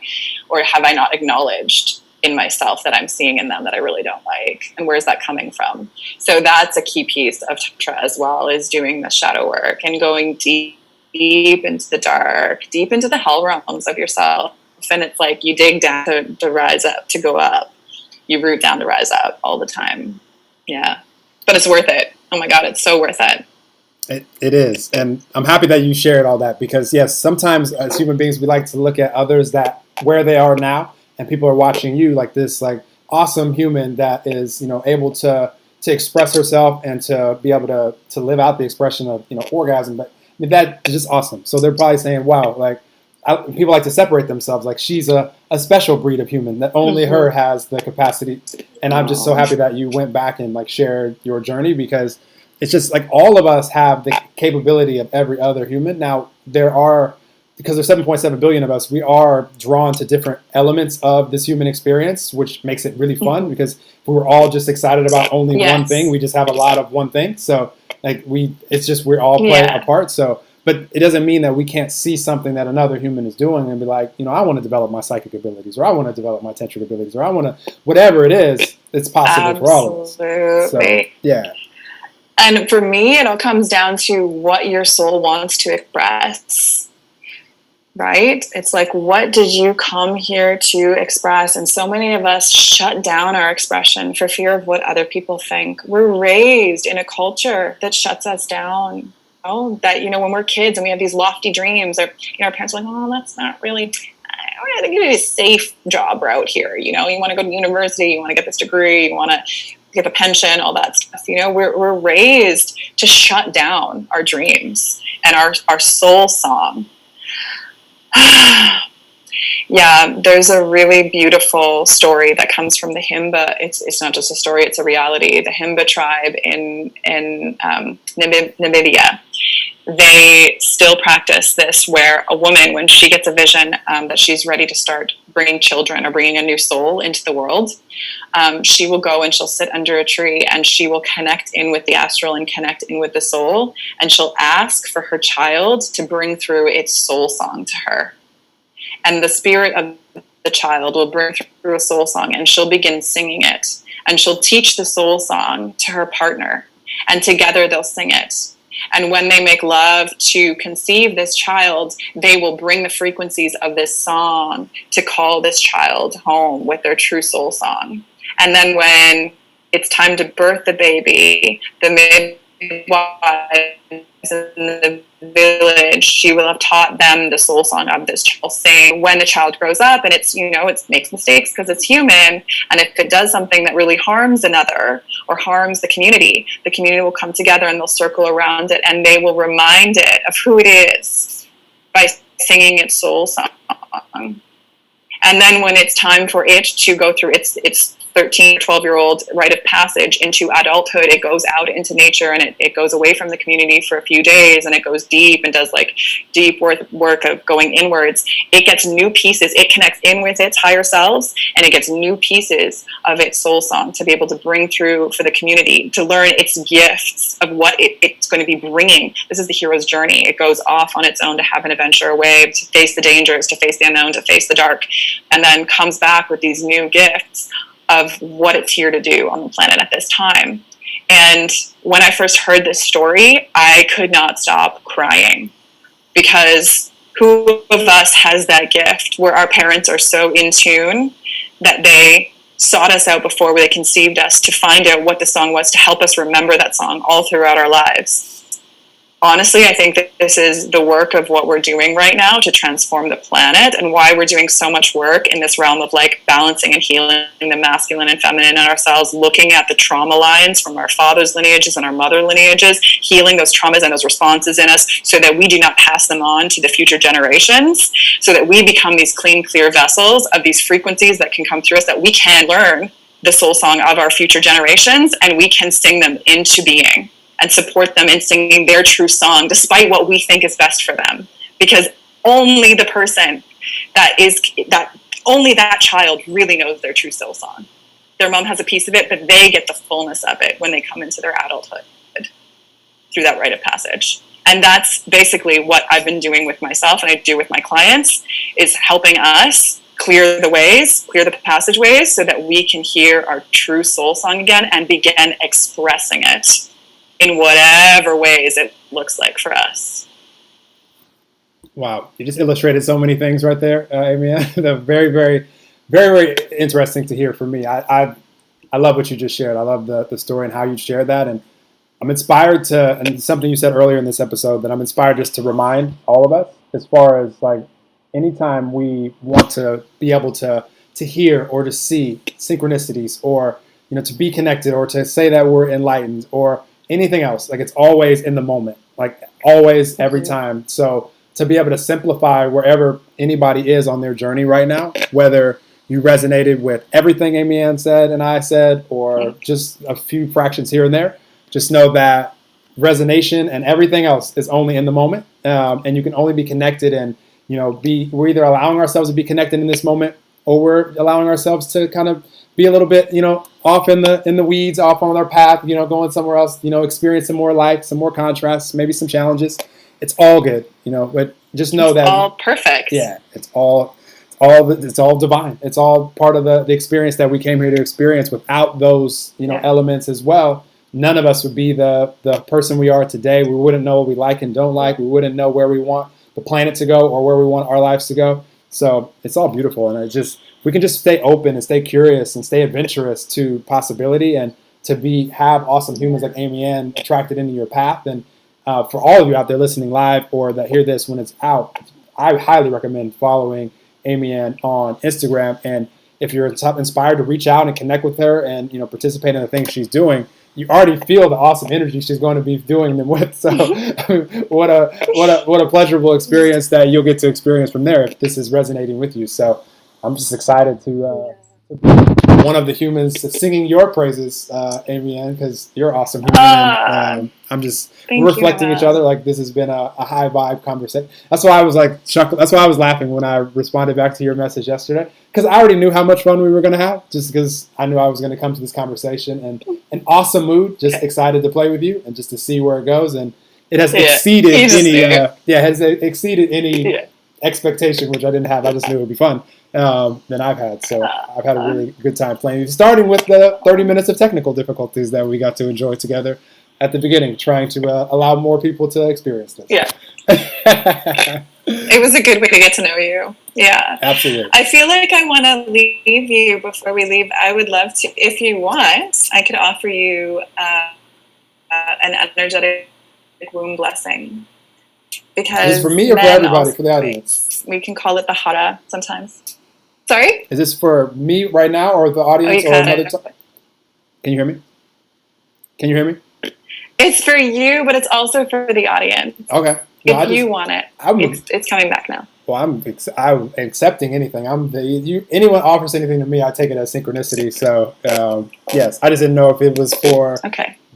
or have I not acknowledged in myself that I'm seeing in them that I really don't like? And where's that coming from? So that's a key piece of Tantra as well, is doing the shadow work and going deep into the dark, deep into the hell realms of yourself. And it's like you dig down to rise up, to go up. You root down to rise up all the time. Yeah. But it's worth it. Oh my God, it's so worth it. It is. And I'm happy that you shared all that, because yes, sometimes as human beings, we like to look at others that where they are now, and people are watching you like this, like awesome human that is, you know, able to express herself and to be able to live out the expression of, you know, orgasm. But I mean, that is just awesome. So they're probably saying, wow, like people like to separate themselves. Like she's a special breed of human that only her has the capacity. And I'm just so happy that you went back and like shared your journey, because it's just like all of us have the capability of every other human. Now, because there's 7.7 billion of us, we are drawn to different elements of this human experience, which makes it really fun, because if we were all just excited about only one thing, we just have a lot of one thing. So like it's just, we all play a part. So, but it doesn't mean that we can't see something that another human is doing and be like, you know, I want to develop my psychic abilities, or I want to develop my tantric abilities, or I want to, whatever it is, it's possible for all of us. So, yeah. And for me, it all comes down to what your soul wants to express, right? It's like, what did you come here to express? And so many of us shut down our expression for fear of what other people think. We're raised in a culture that shuts us down. Oh, that, you know, when we're kids and we have these lofty dreams, or, you know, our parents are like, oh, that's not really, I think it's a safe job route here. You know, you want to go to university, you want to get this degree, you want to get a pension, all that stuff. You know, we're raised to shut down our dreams and our soul song. Yeah, there's a really beautiful story that comes from the Himba. It's not just a story; it's a reality. The Himba tribe in Namibia, they still practice this, where a woman, when she gets a vision that she's ready to start bringing children or bringing a new soul into the world, she will go and she'll sit under a tree and she will connect in with the astral and connect in with the soul, and she'll ask for her child to bring through its soul song to her. And the spirit of the child will bring through a soul song, and she'll begin singing it. And she'll teach the soul song to her partner, and together they'll sing it. And when they make love to conceive this child, they will bring the frequencies of this song to call this child home with their true soul song. And then when it's time to birth the baby, the midwife in the village, she will have taught them the soul song of this child, saying when the child grows up, and it's, you know, it makes mistakes because it's human, and if it does something that really harms another or harms the community will come together and they'll circle around it, and they will remind it of who it is by singing its soul song. And then when it's time for it to go through its 13, 12-year-old rite of passage into adulthood, it goes out into nature, and it goes away from the community for a few days, and it goes deep and does like deep work of going inwards. It gets new pieces. It connects in with its higher selves, and it gets new pieces of its soul song to be able to bring through for the community, to learn its gifts of what it's going to be bringing. This is the hero's journey. It goes off on its own to have an adventure away, to face the dangers, to face the unknown, to face the dark, and then comes back with these new gifts of what it's here to do on the planet at this time. And when I first heard this story, I could not stop crying, because who of us has that gift where our parents are so in tune that they sought us out before they conceived us to find out what the song was, to help us remember that song all throughout our lives. honestly, I think that this is the work of what we're doing right now to transform the planet, and why we're doing so much work in this realm of like balancing and healing the masculine and feminine in ourselves, looking at the trauma lines from our father's lineages and our mother lineages, healing those traumas and those responses in us so that we do not pass them on to the future generations, so that we become these clean, clear vessels of these frequencies that can come through us, that we can learn the soul song of our future generations and we can sing them into being and support them in singing their true song despite what we think is best for them, because only the person only that child really knows their true soul song. Their mom has a piece of it, but they get the fullness of it when they come into their adulthood through that rite of passage. And that's basically what I've been doing with myself and I do with my clients, is helping us clear the ways, clear the passageways so that we can hear our true soul song again and begin expressing it in whatever ways it looks like for us. Wow, you just illustrated so many things right there, Amy. They're very, very, very, very interesting to hear for me. I love what you just shared. I love the story and how you shared that, and I'm inspired to, and something you said earlier in this episode, that I'm inspired just to remind all of us, as far as like anytime we want to be able to hear or to see synchronicities, or to be connected, or to say that we're enlightened, or anything else, like it's always in the moment, like always, every time. So to be able to simplify wherever anybody is on their journey right now, whether you resonated with everything Amy Ann said and I said, or just a few fractions here and there, just know that resonation and everything else is only in the moment, and you can only be connected, and we're either allowing ourselves to be connected in this moment, or we're allowing ourselves to kind of be a little bit, off in the weeds, off on our path, going somewhere else, experience some more light, some more contrasts, maybe some challenges. It's all good, but just know that it's all perfect. Yeah, it's all divine. It's all part of the experience that we came here to experience. Without those, elements as well, none of us would be the person we are today. We wouldn't know what we like and don't like. We wouldn't know where we want the planet to go or where we want our lives to go. So it's all beautiful, and we can just stay open and stay curious and stay adventurous to possibility, and to have awesome humans like Amy Ann attracted into your path. And for all of you out there listening live, or that hear this when it's out, I highly recommend following Amy Ann on Instagram. And if you're inspired to reach out and connect with her and participate in the things she's doing, you already feel the awesome energy she's going to be doing them with. So what a pleasurable experience that you'll get to experience from there if this is resonating with you. So I'm just excited to be one of the humans singing your praises, Amy Ann, because you're awesome human. And I'm just reflecting each other. Like, this has been a high vibe conversation. That's why I was like chuckling. That's why I was laughing when I responded back to your message yesterday, because I already knew how much fun we were going to have, just because I knew I was going to come to this conversation and an awesome mood, just excited to play with you and just to see where it goes. And it has exceeded any expectation, which I didn't have. I just knew it would be fun. Than I've had. So I've had a really good time playing, starting with the 30 minutes of technical difficulties that we got to enjoy together at the beginning, trying to allow more people to experience this. Yeah. It was a good way to get to know you. Yeah. Absolutely. I feel like I want to leave you before we leave. I would love to, if you want, I could offer you an energetic womb blessing. Because is this for me or for everybody, for the audience? We can call it the hara sometimes. Sorry? Is this for me right now, or the audience, or another time? Can you hear me? Can you hear me? It's for you, but it's also for the audience. Okay. No, if you want it, it's coming back now. Well, I'm accepting anything. Anyone offers anything to me, I take it as synchronicity. So yes, I just didn't know if it was for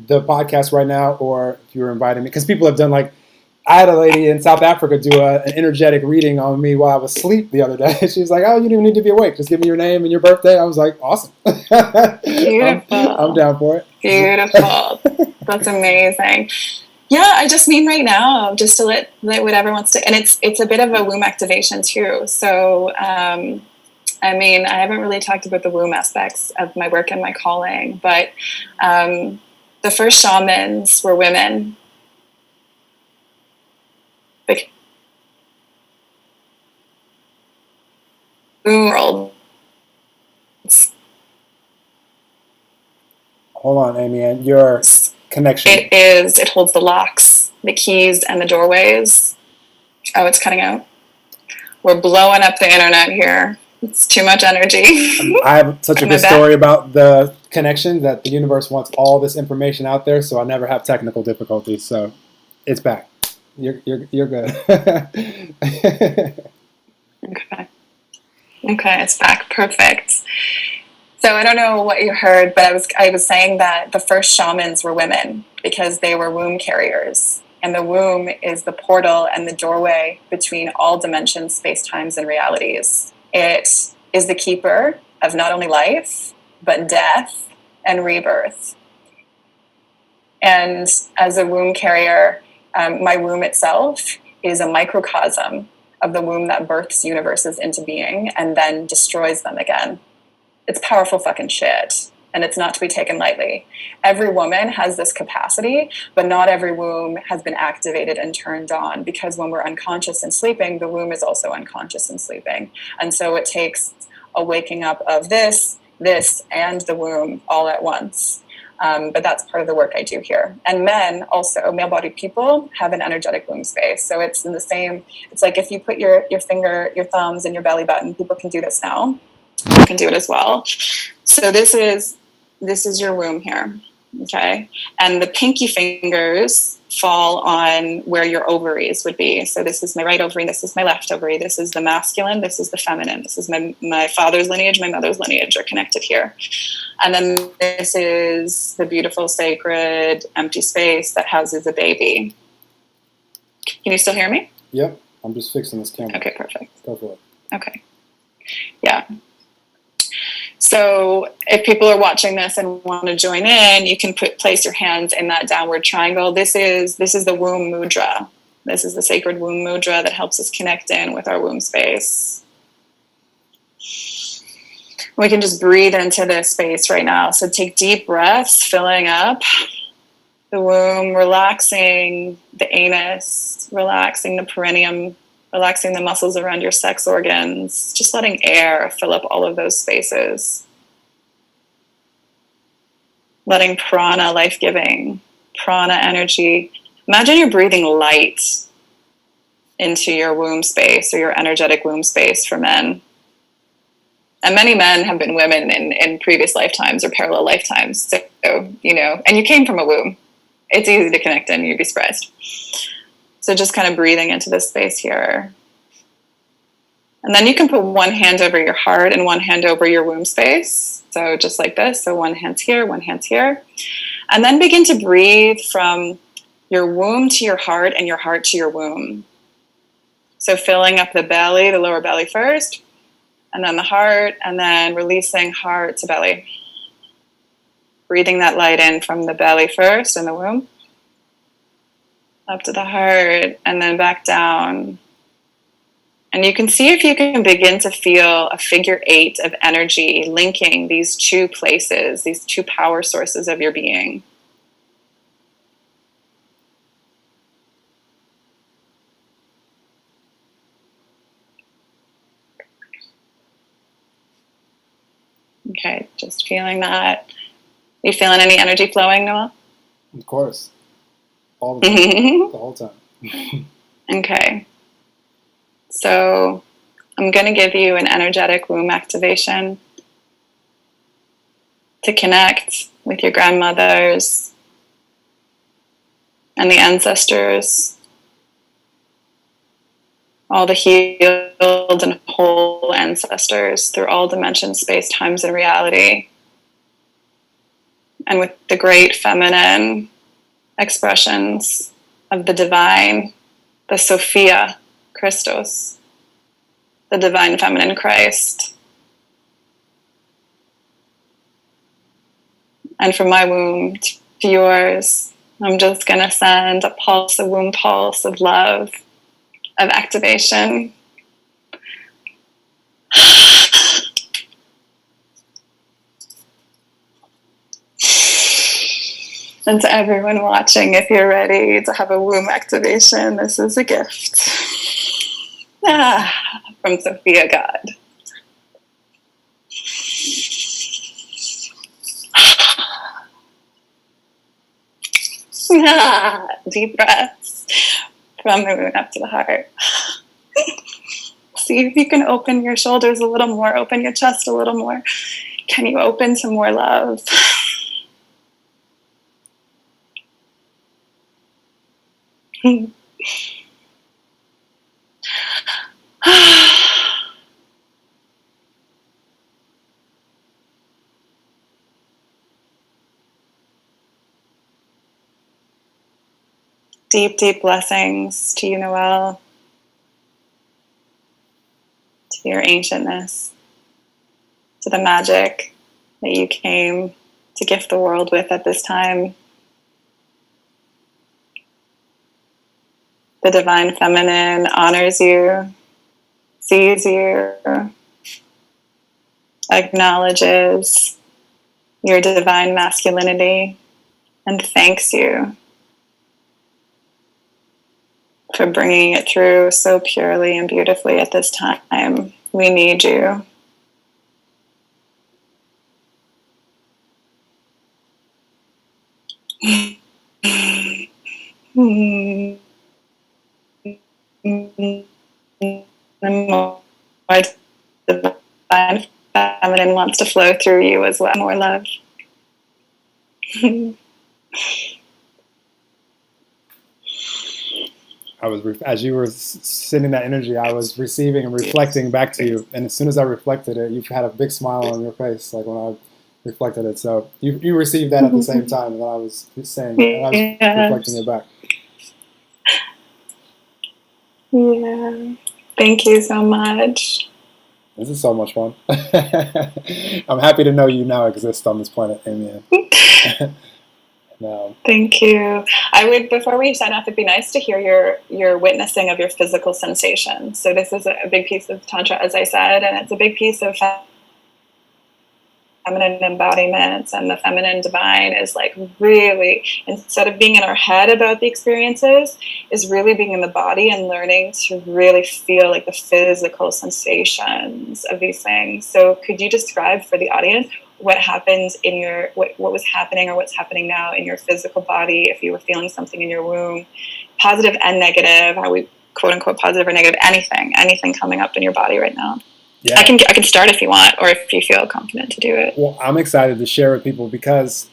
the podcast right now, or if you were inviting me, because people have done like. I had a lady in South Africa do an energetic reading on me while I was asleep the other day. She was like, "Oh, you don't even need to be awake. Just give me your name and your birthday." I was like, "Awesome." Beautiful. I'm down for it. Beautiful. That's amazing. Yeah, I just mean right now, just to let whatever wants to, and it's a bit of a womb activation too. So, I mean, I haven't really talked about the womb aspects of my work and my calling, but the first shamans were women. World. Hold on, Amy, and your connection. It holds the locks the keys and the doorways. Oh, it's cutting out. We're blowing up the internet here. It's too much energy. I have such a good story about the connection that the universe wants all this information out there, so I never have technical difficulties. So it's back. You're good. Okay. Okay, it's back. Perfect. So I don't know what you heard, but I was saying that the first shamans were women because they were womb carriers. And the womb is the portal and the doorway between all dimensions, space-times, and realities. It is the keeper of not only life, but death and rebirth. And as a womb carrier, my womb itself is a microcosm of the womb that births universes into being and then destroys them again. It's powerful fucking shit. And it's not to be taken lightly. Every woman has this capacity, but not every womb has been activated and turned on, because when we're unconscious and sleeping, the womb is also unconscious and sleeping. And so it takes a waking up of this, and the womb all at once. But that's part of the work I do here. And men also, male-bodied people, have an energetic womb space. So it's in the same, it's like if you put your finger, your thumbs in your belly button, people can do this now. You can do it as well. So this is your womb here, okay? And the pinky fingers fall on where your ovaries would be. So this is my right ovary, this is my left ovary, this is the masculine, this is the feminine, this is my father's lineage, my mother's lineage are connected here. And then this is the beautiful, sacred, empty space that houses a baby. Can you still hear me? Yep, I'm just fixing this camera. Okay, perfect. Go for it. Okay, yeah. So if people are watching this and want to join in, you can place your hands in that downward triangle. This is the womb mudra. This is the sacred womb mudra that helps us connect in with our womb space. We can just breathe into this space right now. So take deep breaths, filling up the womb, relaxing the anus, relaxing the perineum, relaxing the muscles around your sex organs, just letting air fill up all of those spaces. Letting prana, life-giving, prana energy. Imagine you're breathing light into your womb space or your energetic womb space for men. And many men have been women in previous lifetimes or parallel lifetimes. So, you know, and you came from a womb. It's easy to connect in, you'd be surprised. So just kind of breathing into this space here. And then you can put one hand over your heart and one hand over your womb space. So just like this. So one hand's here, one hand's here. And then begin to breathe from your womb to your heart and your heart to your womb. So filling up the belly, the lower belly first, and then the heart, and then releasing heart to belly. Breathing that light in from the belly first in the womb. Up to the heart, and then back down. And you can see if you can begin to feel a figure 8 of energy linking these two places, these two power sources of your being. Okay, just feeling that. You feeling any energy flowing, Noah? Of course. All the time. The whole time. Okay. So I'm going to give you an energetic womb activation to connect with your grandmothers and the ancestors, all the healed and whole ancestors through all dimensions, space, times, and reality. And with the great feminine expressions of the divine, the Sophia Christos, the divine feminine Christ. And from my womb to yours, I'm just going to send a pulse, a womb pulse of love, of activation. And to everyone watching, if you're ready to have a womb activation, this is a gift. From Sophia God. Deep breaths. from the moon up to the heart. See if you can open your shoulders a little more, open your chest a little more. Can you open to more love? Deep, deep blessings to you, Noelle, to your ancientness, to the magic that you came to gift the world with at this time. The divine feminine honors you, sees you, acknowledges your divine masculinity, and thanks you for bringing it through so purely and beautifully at this time. We need you. The divine feminine wants to flow through you as well. More love. As you were sending that energy, I was receiving and reflecting back to you. And as soon as I reflected it, you had a big smile on your face, like when I reflected it. So you received that at the same time that I was saying, and I was reflecting it back. Yeah. Thank you so much. This is so much fun. I'm happy to know you now exist on this planet, Amy. No. Thank you. I would, before we sign off, it'd be nice to hear your witnessing of your physical sensations. So this is a big piece of Tantra, as I said, and it's a big piece of feminine embodiments, and the feminine divine is like really, instead of being in our head about the experiences, is really being in the body and learning to really feel like the physical sensations of these things. So could you describe for the audience what happens in your, what was happening or what's happening now in your physical body, if you were feeling something in your womb, positive and negative, how we quote unquote positive or negative, anything coming up in your body right now? Yeah. I can start if you want, or if you feel confident to do it. Well, I'm excited to share with people because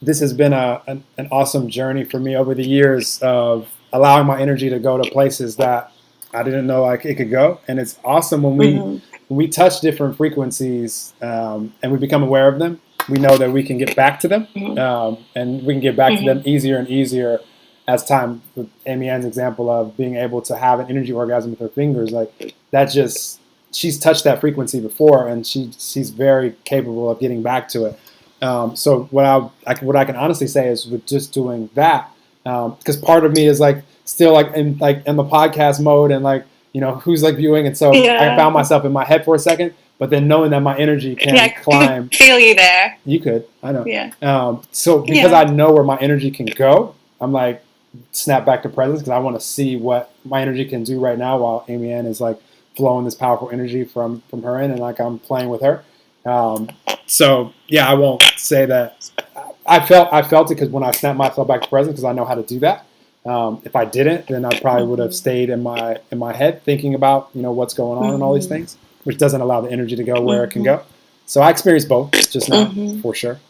this has been an awesome journey for me over the years of allowing my energy to go to places that I didn't know it could go. And it's awesome when we touch different frequencies and we become aware of them. We know that we can get back to them, and we can get back to them easier and easier as time. With Amy Ann's example of being able to have an energy orgasm with her fingers, like that just. She's touched that frequency before, and she's very capable of getting back to it. So what I can honestly say is with just doing that, because part of me is like still in the podcast mode and who's viewing, and so I found myself in my head for a second, but then knowing that my energy can climb. Feel you there. You could, I know. Yeah. So because I know where my energy can go, I'm like snap back to presence because I want to see what my energy can do right now while Amy Ann is flowing this powerful energy from her in, and I'm playing with her. So yeah, I won't say that I felt it because when I snapped myself back to present, because I know how to do that. If I didn't, then I probably would have stayed in my head thinking about what's going on and all these things, which doesn't allow the energy to go where it can go. So I experienced both just now for sure.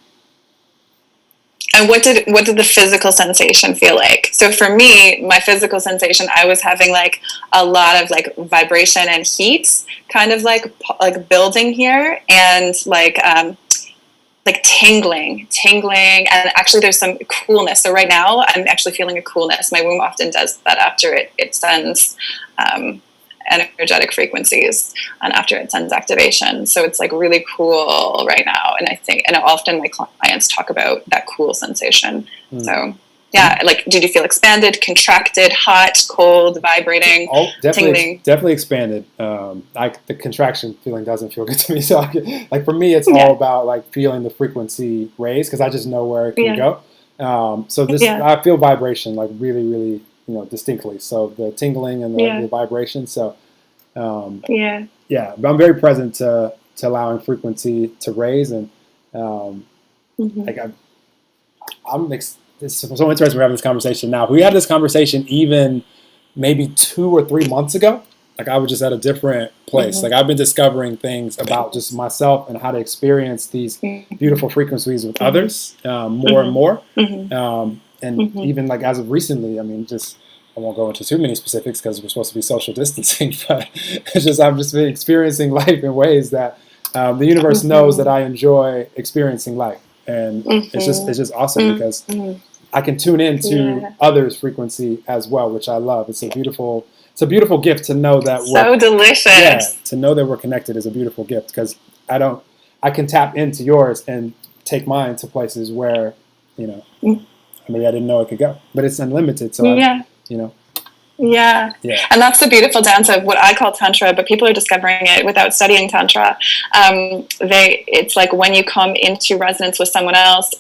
And what did the physical sensation feel like? So for me, my physical sensation, I was having a lot of vibration and heat, kind of like building here, and tingling, and actually there's some coolness. So right now, I'm actually feeling a coolness. My womb often does that after it sends energetic frequencies, and after it sends activation. So it's really cool right now. And I think, and often my clients talk about that cool sensation. So yeah, did you feel expanded, contracted, hot, cold, vibrating, tingling? Definitely expanded. The contraction feeling doesn't feel good to me. So for me, it's all about feeling the frequency raise, because I just know where it can go. So this, I feel vibration really, really, distinctly. So the tingling and the vibration. So but I'm very present to allowing frequency to raise, and it's so interesting we're having this conversation now. We had this conversation even maybe 2 or 3 months ago. Like I was just at a different place. Mm-hmm. Like I've been discovering things about just myself and how to experience these beautiful frequencies with others more and more. And even like as of recently, I mean, just I won't go into too many specifics because we're supposed to be social distancing, but it's just I've just been experiencing life in ways that the universe knows that I enjoy experiencing life, and it's just awesome because I can tune into others' frequency as well, which I love. It's a beautiful gift to know that so delicious. Yeah, to know that we're connected is a beautiful gift because I can tap into yours and take mine to places where, you know, maybe I didn't know it could go, but it's unlimited. So you know. Yeah. And that's the beautiful dance of what I call Tantra, but people are discovering it without studying Tantra. It's like when you come into resonance with someone else,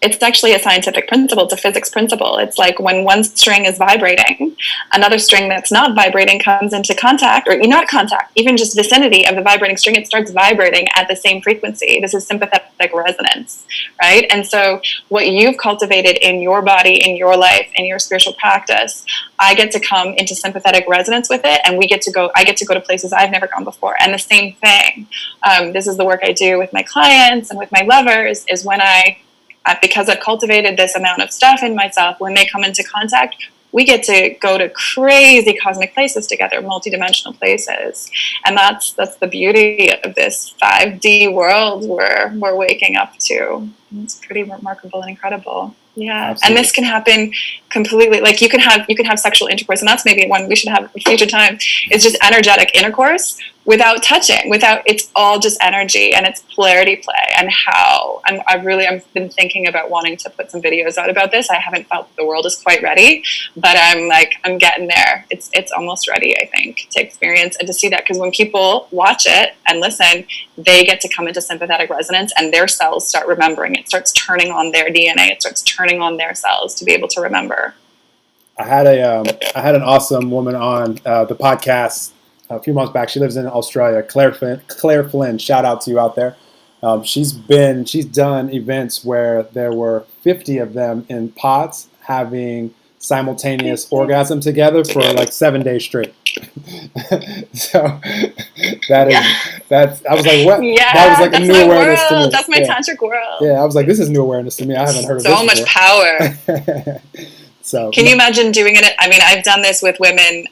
it's actually a scientific principle. It's a physics principle. It's like when one string is vibrating, another string that's not vibrating comes into contact, or not contact, even just vicinity of the vibrating string, it starts vibrating at the same frequency. This is sympathetic resonance, right? And so what you've cultivated in your body, in your life, in your spiritual practice, I get to come into sympathetic resonance with it, and I get to go to places I've never gone before. And the same thing, this is the work I do with my clients and with my lovers, is when because I've cultivated this amount of stuff in myself, when they come into contact, we get to go to crazy cosmic places together, multidimensional places. And that's the beauty of this 5D world we're waking up to. It's pretty remarkable and incredible. Yeah. Absolutely. And this can happen completely. Like you can have sexual intercourse, and that's maybe one we should have a future time. It's just energetic intercourse without touching, it's all just energy, and it's polarity play. And how I've been thinking about wanting to put some videos out about this. I haven't felt the world is quite ready, but I'm getting there. It's almost ready, I think, to experience and to see that, because when people watch it and listen, they get to come into sympathetic resonance, and their cells start remembering. It starts turning on their DNA. It starts turning on their cells to be able to remember. I had an awesome woman on the podcast a few months back. She lives in Australia. Claire Flynn. Shout out to you out there. She's done events where there were 50 of them in pods having simultaneous orgasm together for like 7 days straight. So that's I was like, what? Yeah, that was like a new awareness world. to me. That's my tantric world. Yeah, I was like, this is new awareness to me. I haven't heard of this so much power. So can you imagine doing it? I mean, I've done this with women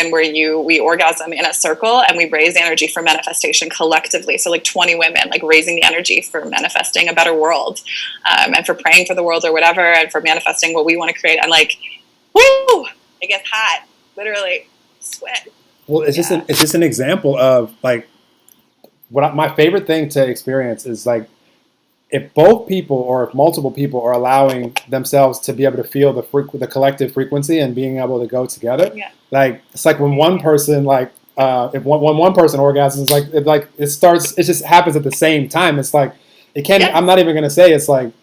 where we orgasm in a circle, and we raise energy for manifestation collectively. So like 20 women, like raising the energy for manifesting a better world, and for praying for the world or whatever, and for manifesting what we want to create. I'm like, woo! It gets hot, literally sweat. Well, it's just an example of like my favorite thing to experience is like, if both people or if multiple people are allowing themselves to be able to feel the collective frequency and being able to go together, like it's like when one person when one person orgasms, it just happens at the same time. It's like it can't. Yes. I'm not even gonna say it's like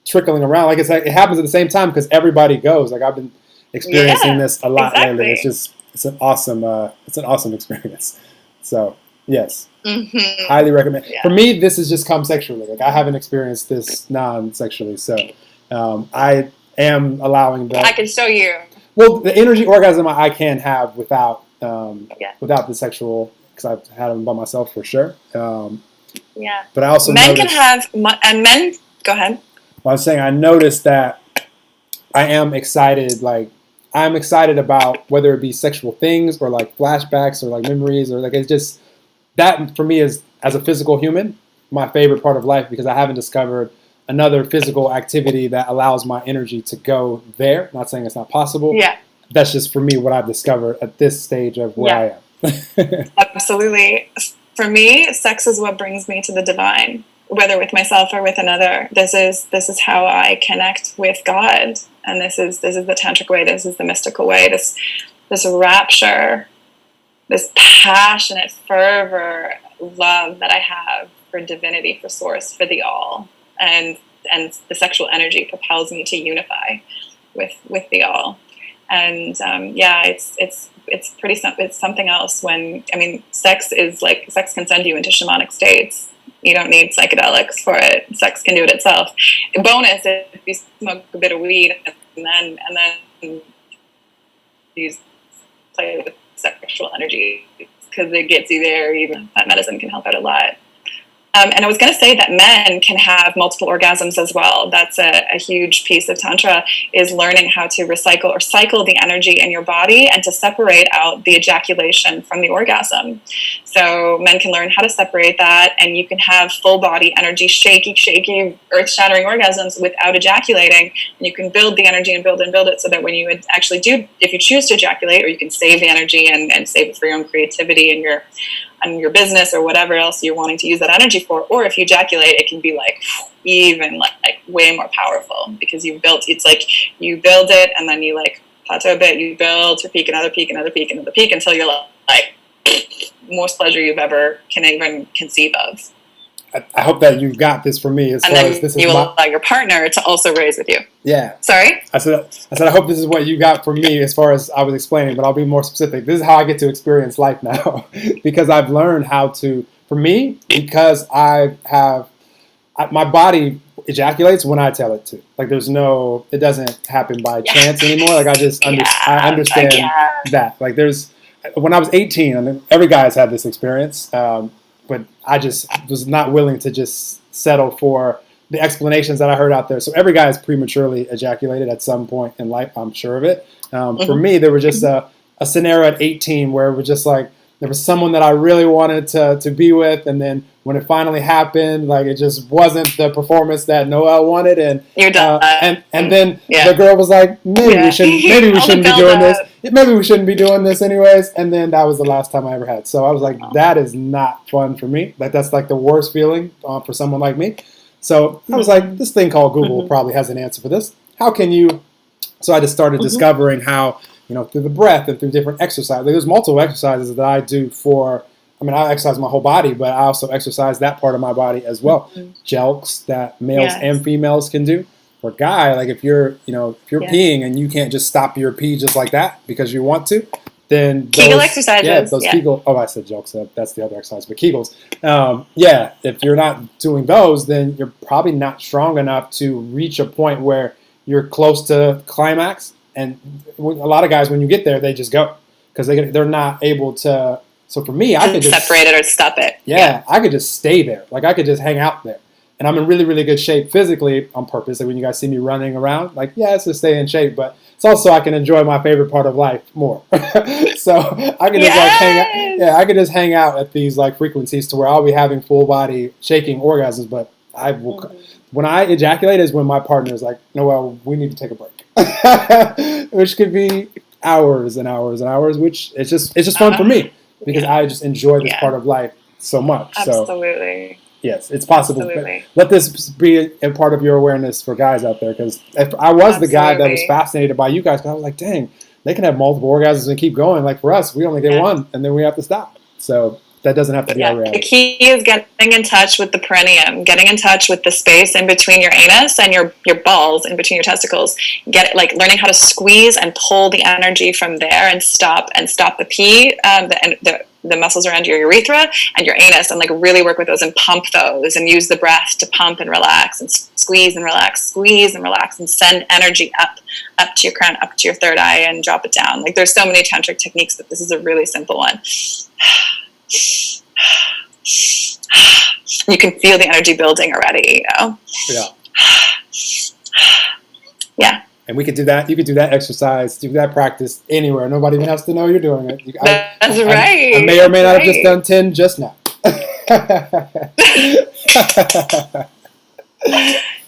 trickling around. Like it happens at the same time because everybody goes. Like I've been experiencing this a lot lately. It's an awesome experience. So yes. Mm-hmm. Highly recommend. Yeah. For me, this has just come sexually. Like I haven't experienced this non-sexually, so I am allowing that. I can show you. Well, the energy orgasm I can have without the sexual, because I've had them by myself for sure. But I also men can have, and men. Go ahead. Well, I was saying I noticed that I am excited. Like I'm excited about whether it be sexual things or like flashbacks or like memories or like it's just. That, for me, is, as a physical human, my favorite part of life because I haven't discovered another physical activity that allows my energy to go there. Not saying it's not possible. Yeah. That's just, for me, what I've discovered at this stage of where I am. Absolutely. For me, sex is what brings me to the divine, whether with myself or with another. This is how I connect with God. And this is the tantric way. This is the mystical way. This rapture, this passionate fervor, love that I have for divinity, for source, for the all, and the sexual energy propels me to unify with the all. And it's something else. When sex can send you into shamanic states. You don't need psychedelics for it. Sex can do it itself. Bonus if you smoke a bit of weed and then play with sexual energy because it gets you there. Even that medicine can help out a lot. And I was going to say that men can have multiple orgasms as well. That's a huge piece of Tantra, is learning how to recycle or cycle the energy in your body and to separate out the ejaculation from the orgasm. So men can learn how to separate that, and you can have full body energy, shaky, earth-shattering orgasms without ejaculating. And you can build the energy and build it so that when you actually do, if you choose to ejaculate, or you can save the energy and save it for your own creativity and your business or whatever else you're wanting to use that energy for, or if you ejaculate, it can be like even like way more powerful because you build it and then you like plateau a bit, you build to peak, another peak until you're like most pleasure you've ever can even conceive of. I hope that you got this from me as and far then as this is you allow your partner to also raise with you. Yeah. Sorry? I said I hope this is what you got from me as far as I was explaining, but I'll be more specific. This is how I get to experience life now because I've learned how to, for me, because my body ejaculates when I tell it to. Like it doesn't happen by chance anymore. Like I just I understand that. Like when I was 18, I mean, every guy's had this experience, but I just was not willing to just settle for the explanations that I heard out there. So every guy has prematurely ejaculated at some point in life, I'm sure of it. For me, there was just a scenario at 18 where it was just like, there was someone that I really wanted to be with, and then when it finally happened, like it just wasn't the performance that Noelle wanted, and you're done. And then the girl was like, maybe we shouldn't be doing this. Maybe we shouldn't be doing this anyways. And then that was the last time I ever had. So I was like, that is not fun for me. Like that's like the worst feeling for someone like me. So I was like, this thing called Google probably has an answer for this. How can you? So I just started discovering how, through the breath and through different exercises. There's multiple exercises that I do I exercise my whole body, but I also exercise that part of my body as well. Jelks that males and females can do. For a guy, like if you're peeing and you can't just stop your pee just like that because you want to, then Kegel exercises. Kegel. Oh, I said jelks. That's the other exercise, but Kegels. If you're not doing those, then you're probably not strong enough to reach a point where you're close to climax. And a lot of guys, when you get there, they just go because they're not able to. So for me, I could just separate it or stop it. Yeah, I could just stay there. Like I could just hang out there. And I'm in really, really good shape physically on purpose. Like when you guys see me running around, like, it's to stay in shape, but it's also I can enjoy my favorite part of life more. So I can just hang out. Yeah, I could just hang out at these like frequencies to where I'll be having full body shaking orgasms. But I will, when I ejaculate is when my partner is like, Noelle, we need to take a break, which could be hours and hours and hours. Which it's just fun for me because I just enjoy this part of life so much. Absolutely. So, yes, it's possible. Absolutely. Let this be a part of your awareness for guys out there, because if I was the guy that was fascinated by you guys, because I was like, dang, they can have multiple orgasms and keep going. Like for us, we only get one, and then we have to stop. So that doesn't have to be our reality. The key is getting in touch with the perineum, getting in touch with the space in between your anus and your balls, in between your testicles. Learning how to squeeze and pull the energy from there and stop the pee, the muscles around your urethra and your anus, and like really work with those and pump those and use the breath to pump and relax and squeeze and relax and send energy up to your crown, up to your third eye, and drop it down. Like there's so many tantric techniques, but this is a really simple one. You can feel the energy building already, Yeah. And we could do that. You could do that exercise, do that practice anywhere. Nobody even has to know you're doing it. That's right. I may or may not have just done 10 just now.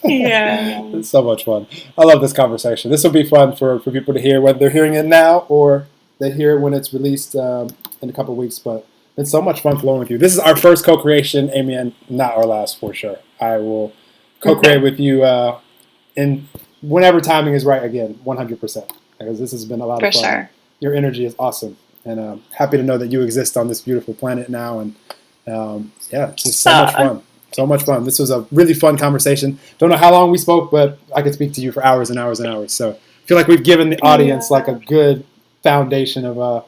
Yeah. It's so much fun. I love this conversation. This will be fun for people to hear, whether they're hearing it now or they hear it when it's released in a couple of weeks. But it's so much fun flowing with you. This is our first co-creation, Amy, and not our last for sure. I will co-create with you in whenever timing is right again, 100%. Because this has been a lot of fun. Sure. Your energy is awesome. And happy to know that you exist on this beautiful planet now. And it's just so much fun. So much fun. This was a really fun conversation. Don't know how long we spoke, but I could speak to you for hours and hours and hours. So I feel like we've given the audience like a good foundation of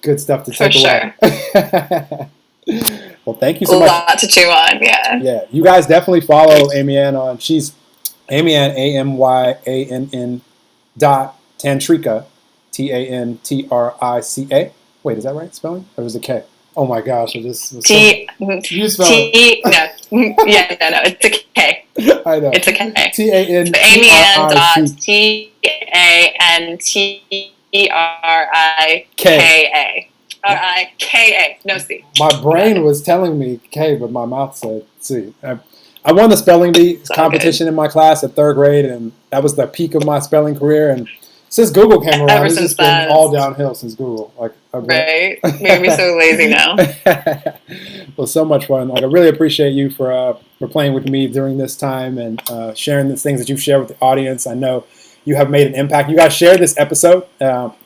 good stuff to take away. Well, thank you so much. A lot to chew on, Yeah, you guys definitely follow Amy Ann on. She's Amy Ann, AMYANN .Tantrika, Tantrica. Wait, is that right spelling? Or was it K? Oh my gosh, I just was you spell it. No, it's a K. I know. It's a K. AmyAnn.TANTRIKA. RIKA. No C. My brain was telling me K, but my mouth said C. I won the spelling bee competition in my class at 3rd grade, and that was the peak of my spelling career. And since Google came around, it's just been all downhill since Google. Right? Made me so lazy now. Well, so much fun. Like, I really appreciate you for playing with me during this time and sharing the things that you've shared with the audience. I know you have made an impact. You guys share this episode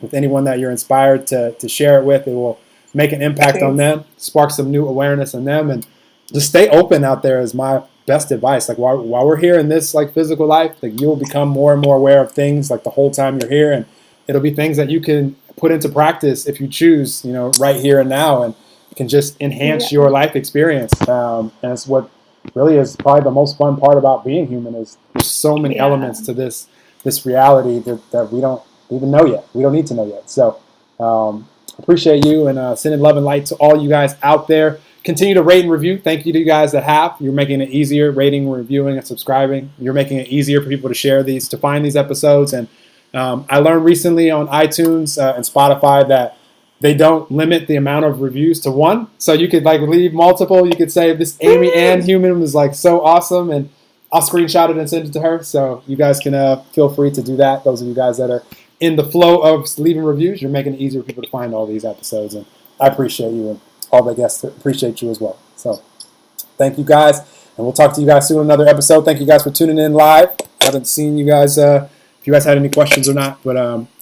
with anyone that you're inspired to share it with. It will make an impact on them, spark some new awareness in them, and just stay open out there is my best advice. Like while we're here in this like physical life, like you'll become more and more aware of things like the whole time you're here, and it'll be things that you can put into practice if you choose, right here and now, and it can just enhance your life experience. And it's what really is probably the most fun part about being human is there's so many elements to this reality that we don't even know yet. We don't need to know yet. So appreciate you, and sending love and light to all you guys out there. Continue to rate and review. Thank you to you guys that have. You're making it easier, rating, reviewing, and subscribing. You're making it easier for people to share these, to find these episodes. And I learned recently on iTunes and Spotify that they don't limit the amount of reviews to 1. So you could like leave multiple. You could say this AmyAnn human was like so awesome, and I'll screenshot it and send it to her. So you guys can feel free to do that. Those of you guys that are in the flow of leaving reviews, you're making it easier for people to find all these episodes. And I appreciate you, and all the guests appreciate you as well. So thank you guys, and we'll talk to you guys soon in another episode. Thank you guys for tuning in live. I haven't seen you guys, if you guys had any questions or not, but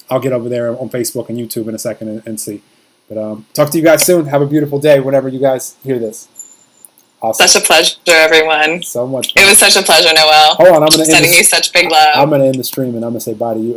I'll get over there on Facebook and YouTube in a second and see. But talk to you guys soon. Have a beautiful day whenever you guys hear this. Awesome. Such a pleasure, everyone. So much fun. It was such a pleasure, Noel. Hold on, I'm going to sending you such big love. I'm going to end the stream, and I'm going to say bye to you.